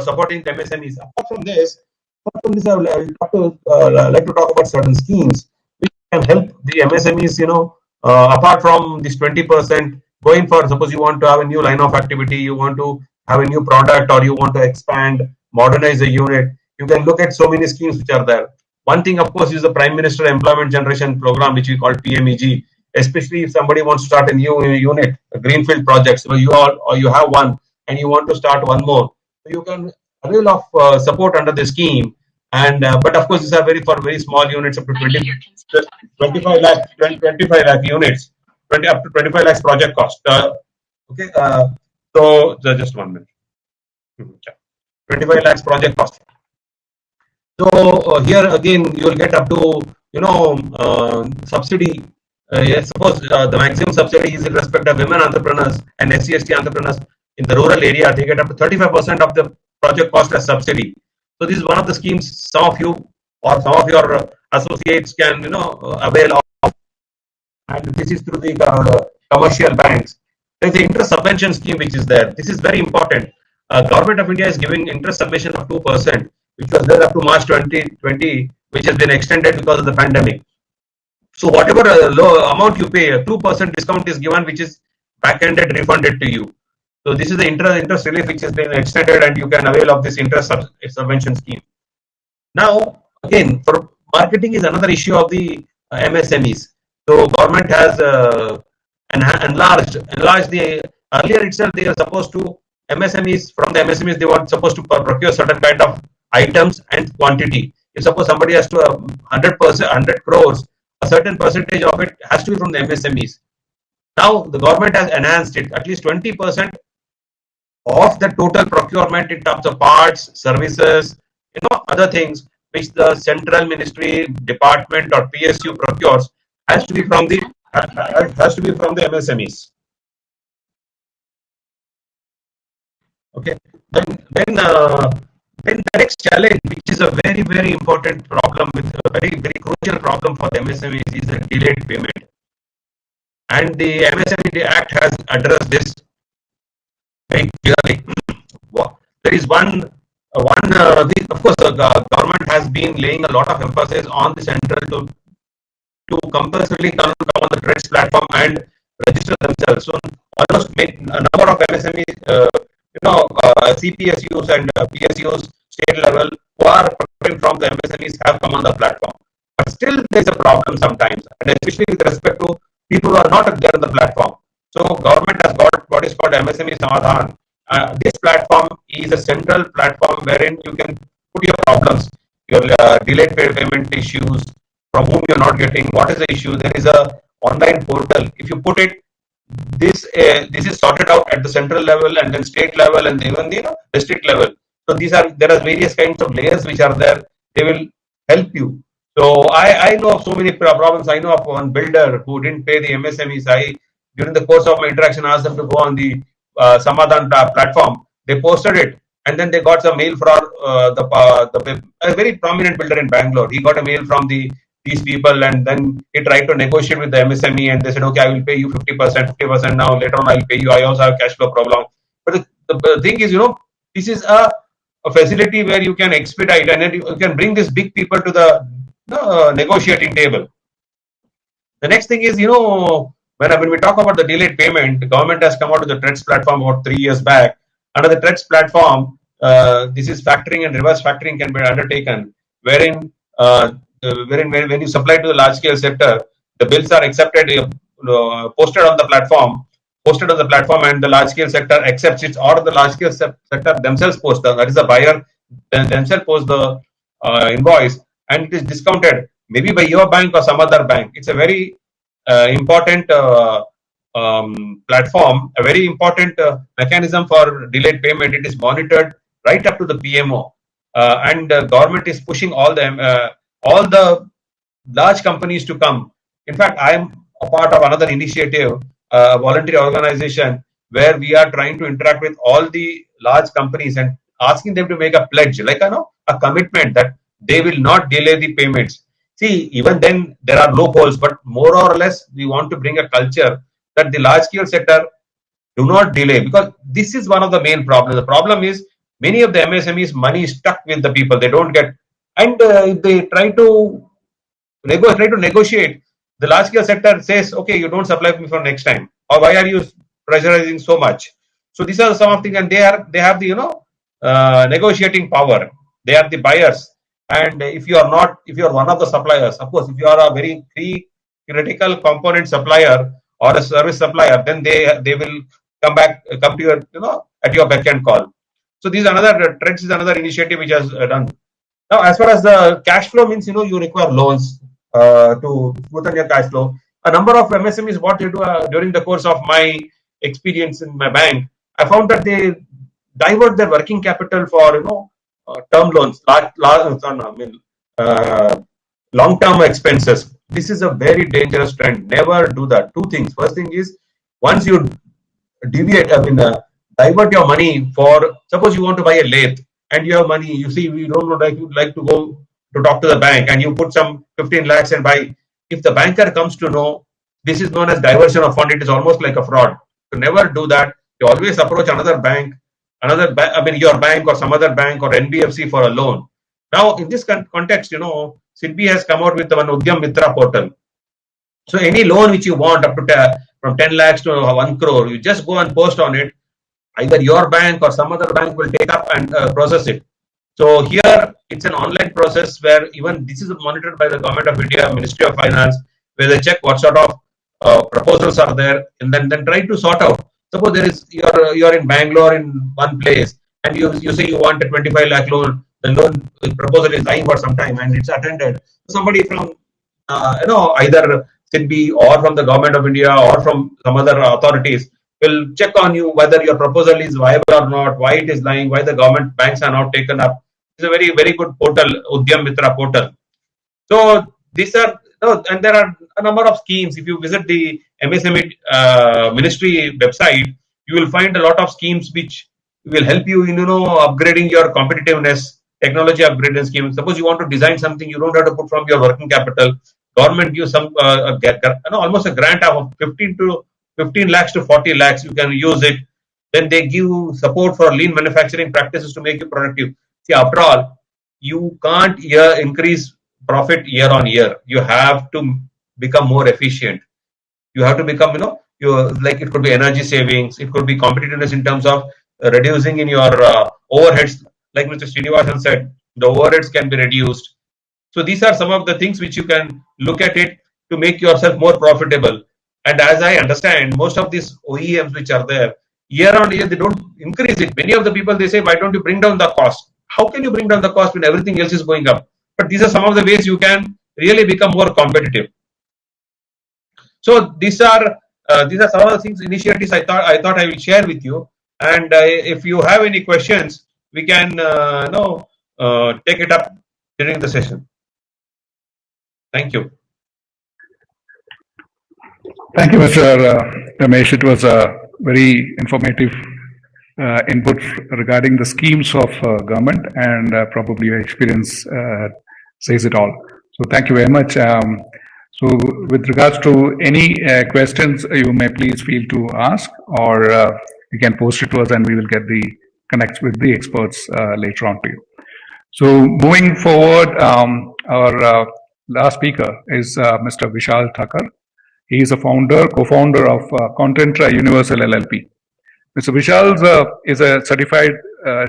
supporting the MSMEs. Apart from this, I would like to talk about certain schemes which can help the MSMEs. Apart from this 20%, going for, suppose you want to have a new line of activity, you want to have a new product, or you want to expand, modernize a unit, you can look at so many schemes which are there. One thing, of course, is the Prime Minister Employment Generation Program, which we call PMEG. Especially if somebody wants to start a new unit, a greenfield project, so you have one and you want to start one more, so you can avail of support under the scheme. And but of course, these are for very small units up to 25 lakh units, up to 25 lakhs project cost. Okay, so just 1 minute. 25 lakhs project cost. So here again, you will get up to subsidy. Yes, suppose the maximum subsidy is in respect of women entrepreneurs and SC/ST entrepreneurs in the rural area, they get up to 35% of the project cost as subsidy. So this is one of the schemes some of you or some of your associates can avail of, and this is through the commercial banks. There is the interest subvention scheme which is there. This is very important. Government of India is giving interest subvention of 2%, which was there up to March 2020, which has been extended because of the pandemic. So whatever low amount you pay, a 2% discount is given, which is back-ended refunded to you. So this is the interest relief which has been extended, and you can avail of this interest subvention scheme. Now, again, for marketing is another issue of the MSMEs. So government has enlarged the, earlier itself they were supposed to, MSMEs, from the MSMEs they were supposed to procure certain kind of items and quantity. If suppose somebody has to 100 crores, a certain percentage of it has to be from the MSMEs. Now the government has enhanced it, at least 20% of the total procurement in terms of parts, services, other things which the central ministry, department or PSU procures has to be from the MSMEs. Okay. Then the next challenge, which is a very, very important problem, with a very, very crucial problem for the MSMEs, is the delayed payment. And the MSME Act has addressed this very clearly. There is one of course, the government has been laying a lot of emphasis on the central to compulsorily come on the TREDS platform and register themselves. So almost a number of MSMEs, CPSUs and PSUs state level who are procuring from the MSMEs have come on the platform. But still there is a problem sometimes, and especially with respect to people who are not there on the platform. So government has got what is called MSME Samadhan. This platform is a central platform wherein you can put your problems, your delayed payment issues, from whom you are not getting, what is the issue. There is a online portal. If you put it, this is sorted out at the central level and then state level and even the district level. So there are various kinds of layers which are there. They will help you. So I know of so many problems. I know of one builder who didn't pay the MSMEs. During the course of my interaction, asked them to go on the Samadhan platform. They posted it, and then they got some mail from a very prominent builder in Bangalore. He got a mail from these people, and then he tried to negotiate with the MSME, and they said, okay, I will pay you 50% now, later on I'll pay you, I also have cash flow problem. But the thing is, this is a facility where you can expedite, and then you can bring these big people to the negotiating table. The next thing is, when we talk about the delayed payment, the government has come out with the TREDS platform about 3 years back. Under the TREDS platform, this is factoring and reverse factoring can be undertaken, wherein when you supply to the large scale sector, the bills are accepted, posted on the platform, and the large scale sector accepts it, or the large scale sector themselves post, that is the buyer themselves post the invoice and it is discounted maybe by your bank or some other bank. It's a very important platform, a very important mechanism for delayed payment. It is monitored right up to the PMO, and government is pushing all the large companies to come. In fact, I am a part of another initiative, a voluntary organization, where we are trying to interact with all the large companies and asking them to make a pledge, like a commitment that they will not delay the payments. See, even then there are loopholes, but more or less we want to bring a culture that the large scale sector do not delay, because this is one of the main problems. The problem is many of the MSMEs money is stuck with the people. They don't get, and if they try to negotiate, the large scale sector says, okay, you don't supply me for next time, or why are you pressurizing so much? So these are some of the things, and they have the negotiating power. They are the buyers, and if you are one of the suppliers, of course, if you are a very critical component supplier or a service supplier, then they will come to your at your beck and call. So these another trends is another initiative which has done. Now, as far as the cash flow means, you require loans to smoothen your cash flow. A number of MSMEs, what they do during the course of my experience in my bank, I found that they divert their working capital for term loans, long-term expenses. This is a very dangerous trend. Never do that. Two things. First thing is, once you divert your money for, suppose you want to buy a lathe and you have money, you see, we don't like to go to talk to the bank, and you put some 15 lakhs and buy. If the banker comes to know, this is known as diversion of fund. It is almost like a fraud. So never do that. You always approach another bank, your bank or some other bank or NBFC for a loan. Now, in this context, SIDBI has come out with one Udyam Mitra portal. So any loan which you want up to from 10 lakhs to 1 crore, you just go and post on it. Either your bank or some other bank will take up and process it. So here it's an online process where even this is monitored by the Government of India, Ministry of Finance, where they check what sort of proposals are there, and then try to sort out. Suppose there is you're in Bangalore in one place, and you say you want a 25 lakh loan. The loan proposal is lying for some time, and it's attended. Somebody from either SIDBI or from the Government of India or from some other authorities will check on you whether your proposal is viable or not, why it is lying, why the government banks are not taken up. It's a very, very good portal, Udyam Mitra portal. So these are, and there are a number of schemes. If you visit the MSME ministry website, you will find a lot of schemes which will help you in upgrading your competitiveness, technology upgrading scheme. Suppose you want to design something, you don't have to put from your working capital. Government gives some almost a grant of 15 lakhs to 40 lakhs. You can use it. Then they give support for lean manufacturing practices to make you productive. See, after all, you can't increase profit year on year. You have to become more efficient. You have to become, it could be energy savings. It could be competitiveness in terms of reducing in your overheads. Like Mr. Srinivasan said, the overheads can be reduced. So these are some of the things which you can look at it to make yourself more profitable. And as I understand, most of these OEMs which are there, year on year, they don't increase it. Many of the people, they say, why don't you bring down the cost? How can you bring down the cost when everything else is going up? But these are some of the ways you can really become more competitive. So these are some of the things, initiatives I thought I will share with you. And if you have any questions, we can take it up during the session. Thank you. Thank you, Mr. Ramesh. It was a very informative input regarding the schemes of government, and probably your experience says it all. So thank you very much. So with regards to any questions, you may please feel to ask, or you can post it to us and we will get the connect with the experts later on to you. So moving forward, our last speaker is Mr. Vishal Tucker. He is a co-founder of Contentra Universal LLP. Mr. Vishal is a certified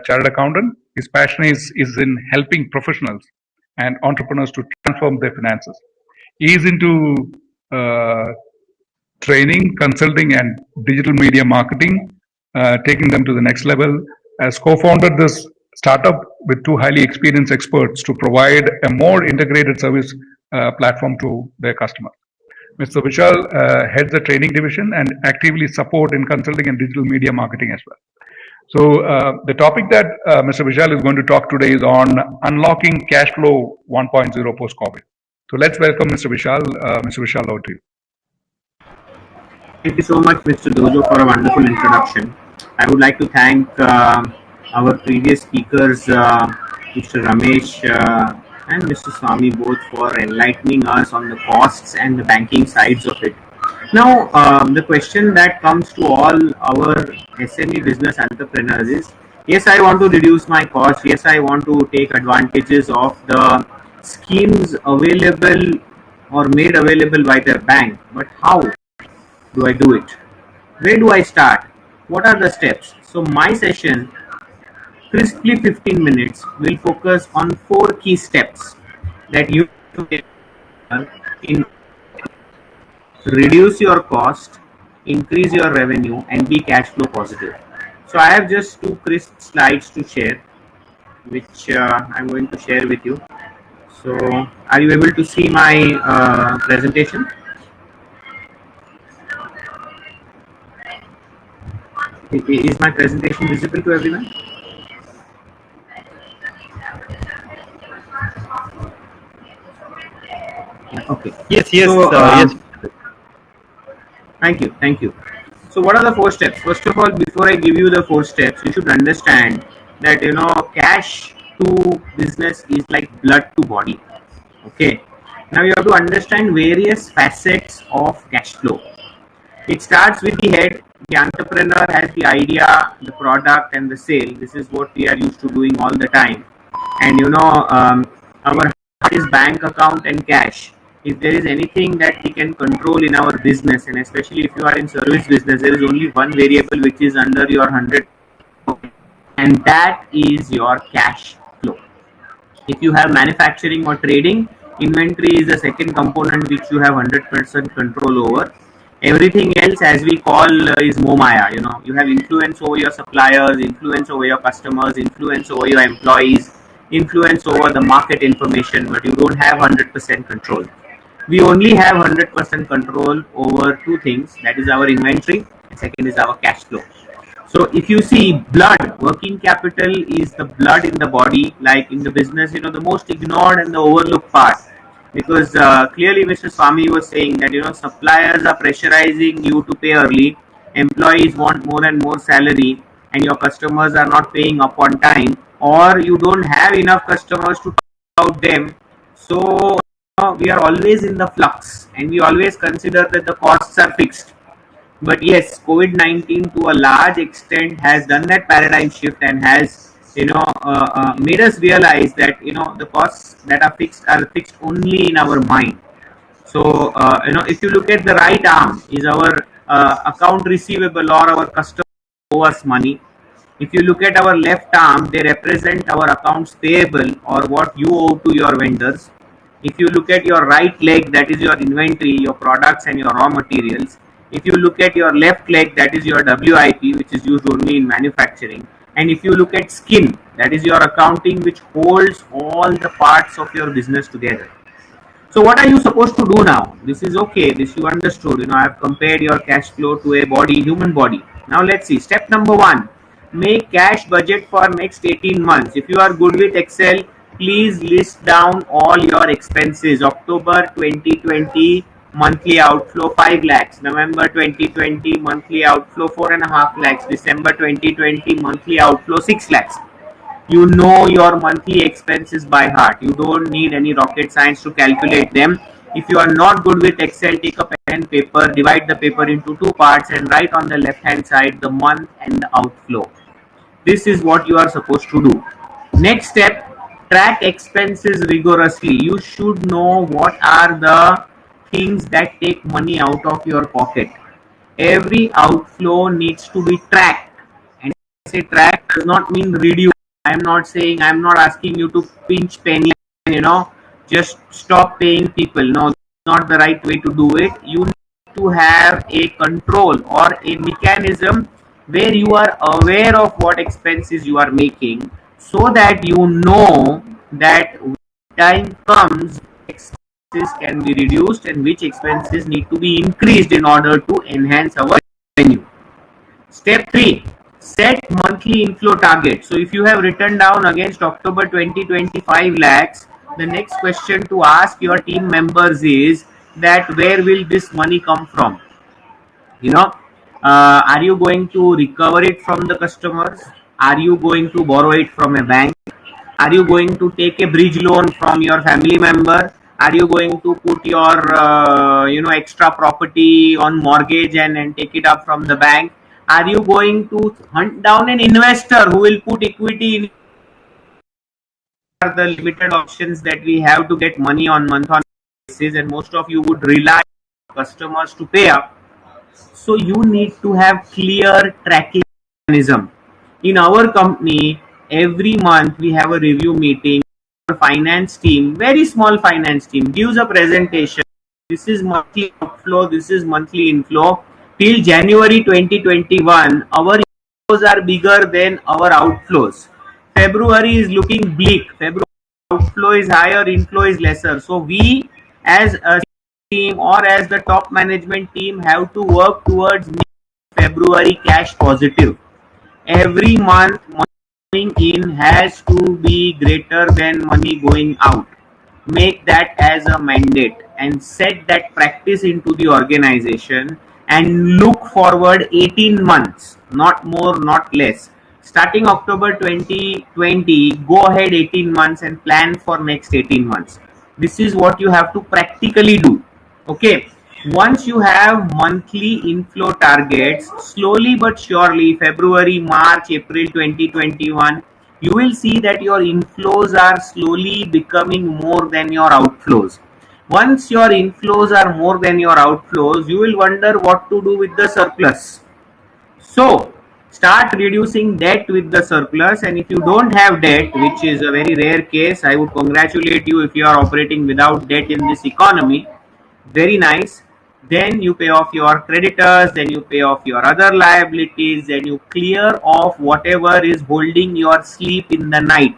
chartered accountant. His passion is in helping professionals and entrepreneurs to transform their finances. He is into training, consulting, and digital media marketing, taking them to the next level. Has co-founded this startup with two highly experienced experts to provide a more integrated service platform to their customers. Mr. Vishal heads the training division and actively support in consulting and digital media marketing as well. So the topic that Mr. Vishal is going to talk today is on unlocking cash flow 1.0 post-COVID. So let's welcome Mr. Vishal. Mr. Vishal, over to you. Thank you so much, Mr. Dojo, for a wonderful introduction. I would like to thank our previous speakers, Mr. Ramesh and Mr. Swami, both for enlightening us on the costs and the banking sides of it. Now, the question that comes to all our SME business entrepreneurs is, yes, I want to reduce my cost. Yes, I want to take advantages of the schemes available or made available by the bank. But how do I do it? Where do I start? What are the steps? So my session, crisply 15 minutes, will focus on 4 key steps that you in reduce your cost, increase your revenue, and be cash flow positive. So I have just 2 crisp slides to share, which I'm going to share with you. So are you able to see my presentation? Is my presentation visible to everyone? Okay. Yes. So, Yes. Thank you. So what are the 4 steps? First of all, before I give you the 4 steps, you should understand that cash to business is like blood to body. Okay. Now you have to understand various facets of cash flow. It starts with the head. The entrepreneur has the idea, the product, and the sale. This is what we are used to doing all the time. And our heart is bank account and cash. If there is anything that we can control in our business, and especially if you are in service business, there is only one variable which is under your 100, and that is your cash flow. If you have manufacturing or trading, inventory is the second component which you have 100% control over. Everything else, as we call, is momaya. You have influence over your suppliers, influence over your customers, influence over your employees, influence over the market information, but you don't have 100% control. We only have 100% control over 2 things. That is our inventory, and second is our cash flow. So if you see blood, working capital is the blood in the body. Like in the business, the most ignored and the overlooked part. Because clearly Mr. Swami was saying that suppliers are pressurizing you to pay early, employees want more and more salary, and your customers are not paying up on time, or you don't have enough customers to talk about them. So we are always in the flux, and we always consider that the costs are fixed. But yes, COVID-19 to a large extent has done that paradigm shift and has made us realize that the costs that are fixed only in our mind. So if you look at the right arm is our account receivable or our customer owe us money. If you look at our left arm, they represent our accounts payable or what you owe to your vendors. If you look at your right leg, that is your inventory, your products and your raw materials. If you look at your left leg, that is your WIP, which is used only in manufacturing. And if you look at skin, that is your accounting, which holds all the parts of your business together. So what are you supposed to do now? This is okay. This you understood. I have compared your cash flow to a body, human body. Now let's see. Step number 1, make cash budget for next 18 months. If you are good with Excel, please list down all your expenses. October 2020 monthly outflow 5 lakhs, November 2020 monthly outflow 4.5 lakhs, December 2020 monthly outflow 6 lakhs. You know your monthly expenses by heart. You don't need any rocket science to calculate them. If you are not good with Excel, take a pen and paper, divide the paper into 2 parts and write on the left hand side the month and the outflow. This is what you are supposed to do. Next step, track expenses rigorously. You should know what are the things that take money out of your pocket. Every outflow needs to be tracked. And when I say track does not mean reduce. I'm not asking you to pinch penny and just stop paying people. No, that's not the right way to do it. You need to have a control or a mechanism where you are aware of what expenses you are making, so that you know that when time comes, expenses can be reduced and which expenses need to be increased in order to enhance our revenue. Step 3, set monthly inflow target. So if you have written down against October 2025 lakhs, the next question to ask your team members is that where will this money come from? You know, are you going to recover it from the customers? Are you going to borrow it from a bank? Are you going to take a bridge loan from your family member? Are you going to put your extra property on mortgage and take it up from the bank? Are you going to hunt down an investor who will put equity in? Are the limited options that we have to get money on month on basis, and most of you would rely on customers to pay up. So you need to have clear tracking mechanism. In our company, every month we have a review meeting. Our finance team, very small finance team, gives a presentation. This is monthly outflow, this is monthly inflow. Till January 2021, our inflows are bigger than our outflows. February is looking bleak. February outflow is higher, inflow is lesser. So we as a team or as the top management team have to work towards February cash positive. Every month money in has to be greater than money going out. Make that as a mandate and set that practice into the organization and look forward 18 months, not more, not less. Starting October 2020, go ahead 18 months and plan for next 18 months. This is what you have to practically do. Okay, once you have monthly inflow targets, slowly but surely, February, March, April 2021, you will see that your inflows are slowly becoming more than your outflows. Once your inflows are more than your outflows, you will wonder what to do with the surplus. So start reducing debt with the surplus, and if you don't have debt, which is a very rare case, I would congratulate you if you are operating without debt in this economy. Very nice. Then you pay off your creditors, then you pay off your other liabilities, then you clear off whatever is holding your sleep in the night.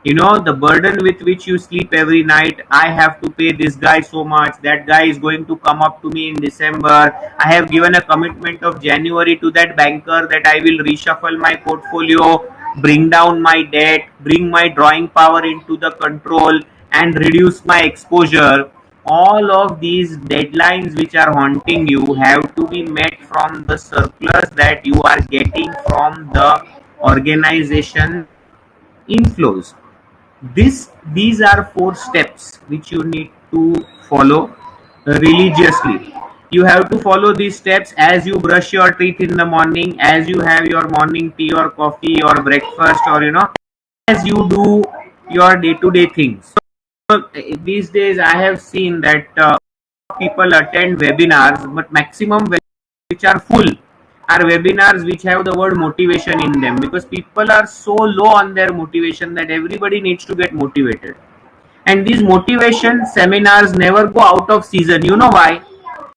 You know, the burden with which you sleep every night. I have to pay this guy so much, that guy is going to come up to me in December, I have given a commitment of January to that banker that I will reshuffle my portfolio, bring down my debt, bring my drawing power into the control and reduce my exposure. All of these deadlines which are haunting you have to be met from the surplus that you are getting from the organization inflows. These are 4 steps which you need to follow religiously. You have to follow these steps as you brush your teeth in the morning, as you have your morning tea or coffee or breakfast, or as you do your day-to-day things. So these days I have seen that people attend webinars, but maximum which are full are webinars which have the word motivation in them, because people are so low on their motivation that everybody needs to get motivated. And these motivation seminars never go out of season. You know why?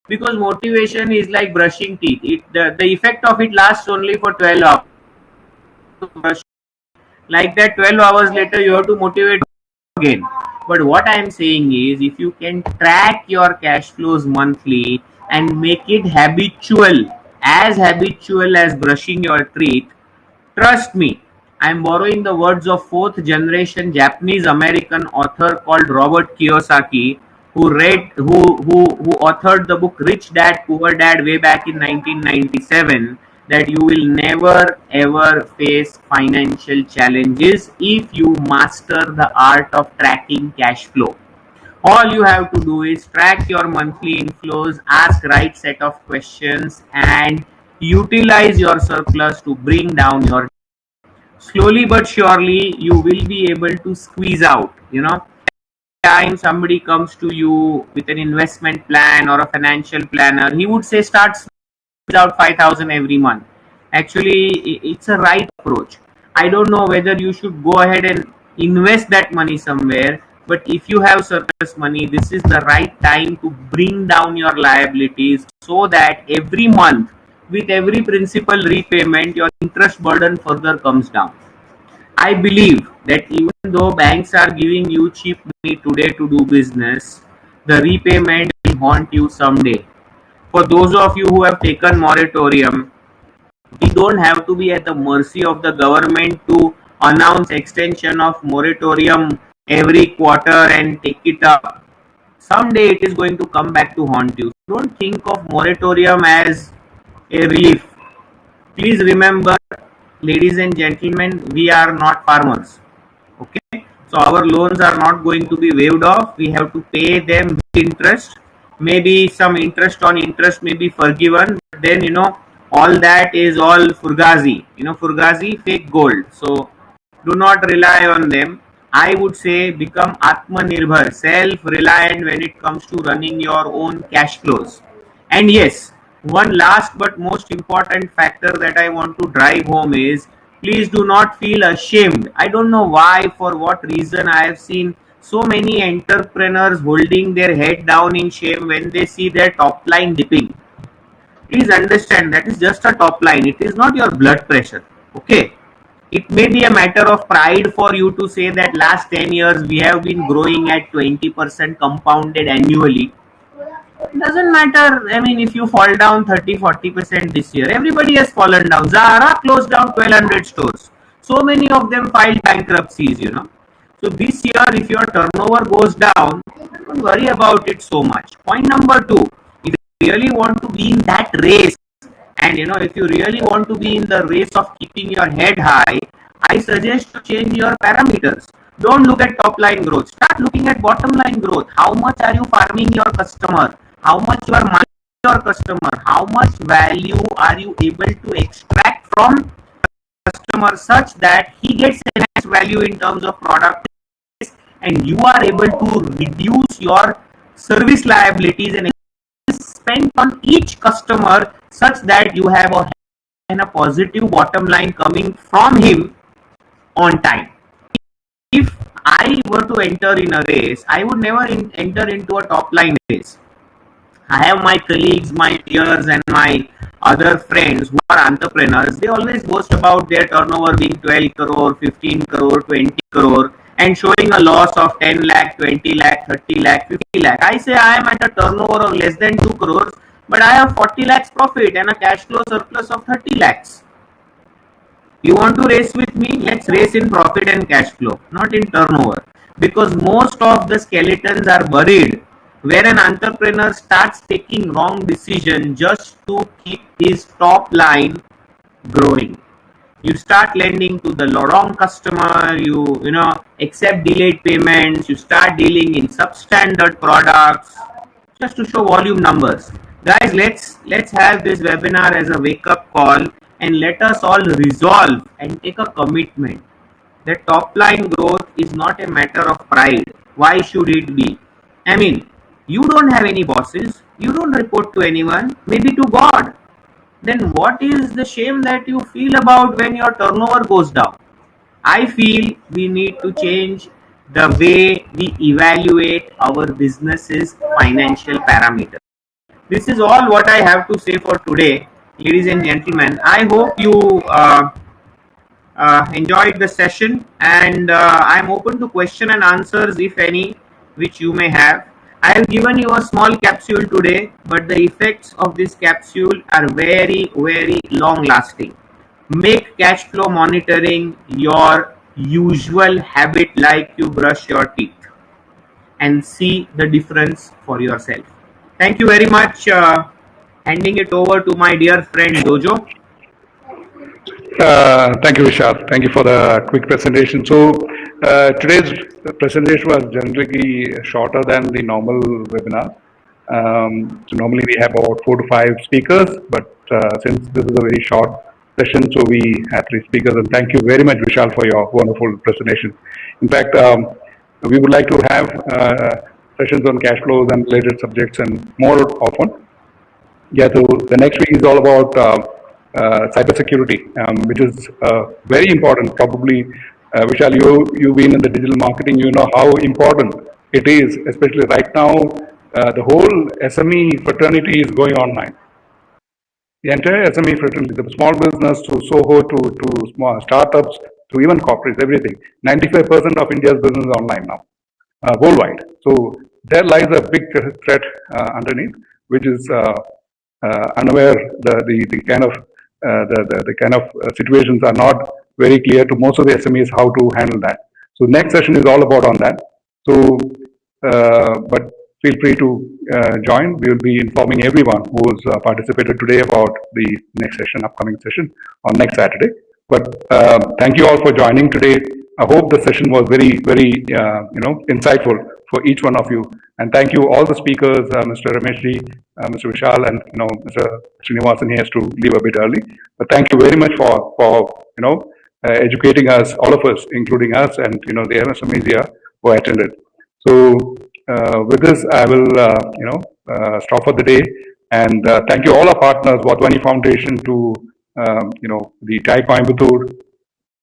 Because motivation is like brushing teeth. The effect of it lasts only for 12 hours. Like that, 12 hours later you have to motivate again. But what I am saying is, if you can track your cash flows monthly and make it habitual as brushing your teeth, trust me, I am borrowing the words of 4th generation Japanese American author called Robert Kiyosaki, who authored the book Rich Dad Poor Dad way back in 1997, that you will never ever face financial challenges if you master the art of tracking cash flow. All you have to do is track your monthly inflows, ask right set of questions, and utilize your surplus to bring down your. Slowly but surely you will be able to squeeze out. Time somebody comes to you with an investment plan or a financial planner, he would say start out 5,000 every month. Actually, it's a right approach. I don't know whether you should go ahead and invest that money somewhere, but if you have surplus money, this is the right time to bring down your liabilities, so that every month with every principal repayment your interest burden further comes down. I believe that even though banks are giving you cheap money today to do business, the repayment will haunt you someday. For those of you who have taken moratorium, we don't have to be at the mercy of the government to announce extension of moratorium every quarter and take it up. Someday it is going to come back to haunt you. Don't think of moratorium as a relief. Please remember, ladies and gentlemen, we are not farmers. Okay, so our loans are not going to be waived off. We have to pay them with interest. Maybe some interest on interest may be forgiven, but then all that is all furgazi. Furgazi, fake gold. So do not rely on them. I would say become Atmanirbhar, self-reliant when it comes to running your own cash flows. And yes, one last but most important factor that I want to drive home is, please do not feel ashamed. I don't know why, for what reason, I have seen so many entrepreneurs holding their head down in shame when they see their top line dipping. Please understand that is just a top line. It is not your blood pressure. Okay. It may be a matter of pride for you to say that last 10 years we have been growing at 20% compounded annually. It doesn't matter. I mean, if you fall down 30-40% this year, everybody has fallen down. Zara closed down 1200 stores. So many of them filed bankruptcies. So this year, if your turnover goes down, don't worry about it so much. Point number two, if you really want to be in that race, and if you really want to be in the race of keeping your head high, I suggest to change your parameters. Don't look at top line growth. Start looking at bottom line growth. How much are you farming your customer? How much you are mining your customer? How much value are you able to extract from customer such that he gets enhanced value in terms of product, and you are able to reduce your service liabilities and spent on each customer such that you have a positive bottom line coming from him on time. If I were to enter in a race, I would never enter into a top line race. I have my colleagues, my peers, and my other friends who are entrepreneurs. They always boast about their turnover being 12 crore, 15 crore, 20 crore, and showing a loss of 10 lakh, 20 lakh, 30 lakh, 50 lakh. I say I am at a turnover of less than 2 crores, but I have 40 lakhs profit and a cash flow surplus of 30 lakhs. You want to race with me? Let's race in profit and cash flow, not in turnover. Because most of the skeletons are buried where an entrepreneur starts taking wrong decisions just to keep his top line growing. You start lending to the wrong customer, you accept delayed payments, you start dealing in substandard products just to show volume numbers. Guys, let's have this webinar as a wake-up call, and let us all resolve and take a commitment that top line growth is not a matter of pride. Why should it be? I mean, you don't have any bosses, you don't report to anyone, maybe to God. Then what is the shame that you feel about when your turnover goes down? I feel we need to change the way we evaluate our business's financial parameters. This is all what I have to say for today, ladies and gentlemen. I hope you enjoyed the session, and I'm open to question and answers, if any, which you may have. I have given you a small capsule today, but the effects of this capsule are very, very long lasting. Make cash flow monitoring your usual habit, like you brush your teeth, and see the difference for yourself. Thank you very much. Handing it over to my dear friend Dojo. Thank you, Vishal. Thank you for the quick presentation. So today's presentation was generally shorter than the normal webinar. So normally we have about 4 to 5 speakers, but since this is a very short session, so we have 3 speakers. And thank you very much, Vishal, for your wonderful presentation. In fact, we would like to have sessions on cash flows and related subjects and more often. Yeah, so the next week is all about cybersecurity, which is very important. Probably, Vishal, you've been in the digital marketing, you know how important it is, especially right now. The whole SME fraternity is going online. The entire SME fraternity, the small business to SOHO to small startups, to even corporates, everything. 95% of India's business is online now, worldwide. So there lies a big threat underneath, which is unaware. The kind of situations are not very clear to most of the SMEs how to handle that. So next session is all about on that. So, but feel free to join. We will be informing everyone who has participated today about the next session, upcoming session on next Saturday. But thank you all for joining today. I hope the session was very, very, insightful for each one of you. And thank you all the speakers, Mr. Rameshji, Mr. Vishal, and Mr. Srinivasan. He has to leave a bit early. But thank you very much for educating us, all of us, including us, and the MSMEs here who attended. So with this, I will stop for the day. And thank you all our partners, Vadhani Foundation, to the TI Coimbatore,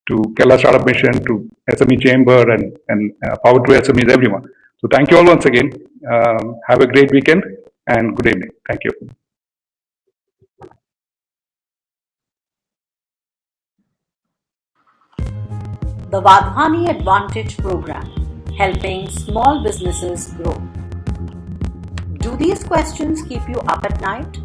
to Kerala Startup Mission, to SME Chamber, and Power to SMEs, everyone. So thank you all once again. Have a great weekend and good evening. Thank you. The Vadhani Advantage Program, helping small businesses grow. Do these questions keep you up at night?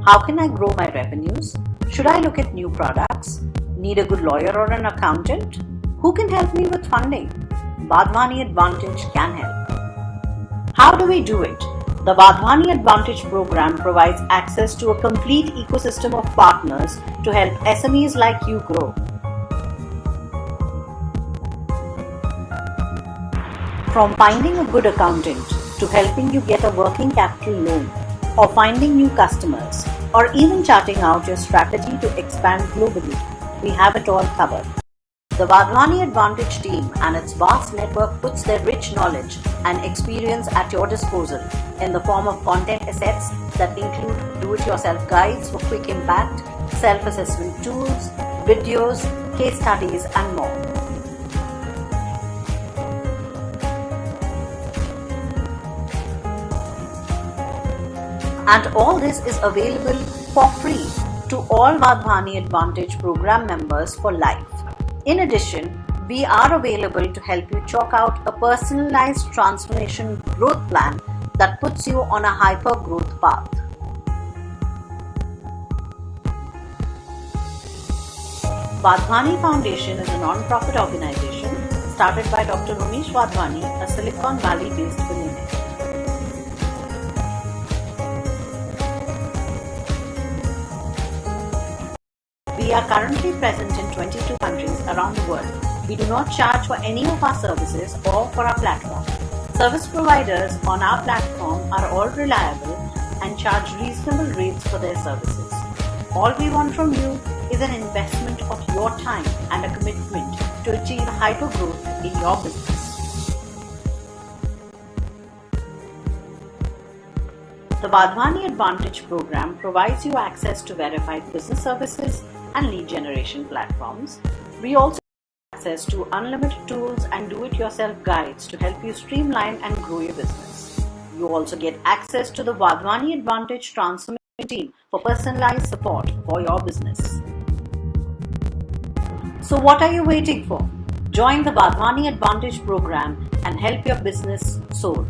How can I grow my revenues? Should I look at new products? Need a good lawyer or an accountant? Who can help me with funding? Vadhani Advantage can help. How do we do it? The Vadhani Advantage program provides access to a complete ecosystem of partners to help SMEs like you grow. From finding a good accountant to helping you get a working capital loan, or finding new customers, or even charting out your strategy to expand globally, we have it all covered. The Vadhani Advantage team and its vast network puts their rich knowledge and experience at your disposal in the form of content assets that include do-it-yourself guides for quick impact, self-assessment tools, videos, case studies, and more. And all this is available for free to all Vadhani Advantage program members for life. In addition, we are available to help you chalk out a personalized transformation growth plan that puts you on a hyper-growth path. Vadhani Foundation is a non-profit organization started by Dr. Ramesh Vadhani, a Silicon Valley-based billionaire. We are currently present in 22 countries around the world. We do not charge for any of our services or for our platform. Service providers on our platform are all reliable and charge reasonable rates for their services. All we want from you is an investment of your time and a commitment to achieve hypergrowth in your business. The Vadhani Advantage program provides you access to verified business services and lead generation platforms. We also have access to unlimited tools and do-it-yourself guides to help you streamline and grow your business. You also get access to the Vadhani Advantage transformation team for personalized support for your business. So what are you waiting for? Join the Vadhani Advantage program and help your business soar.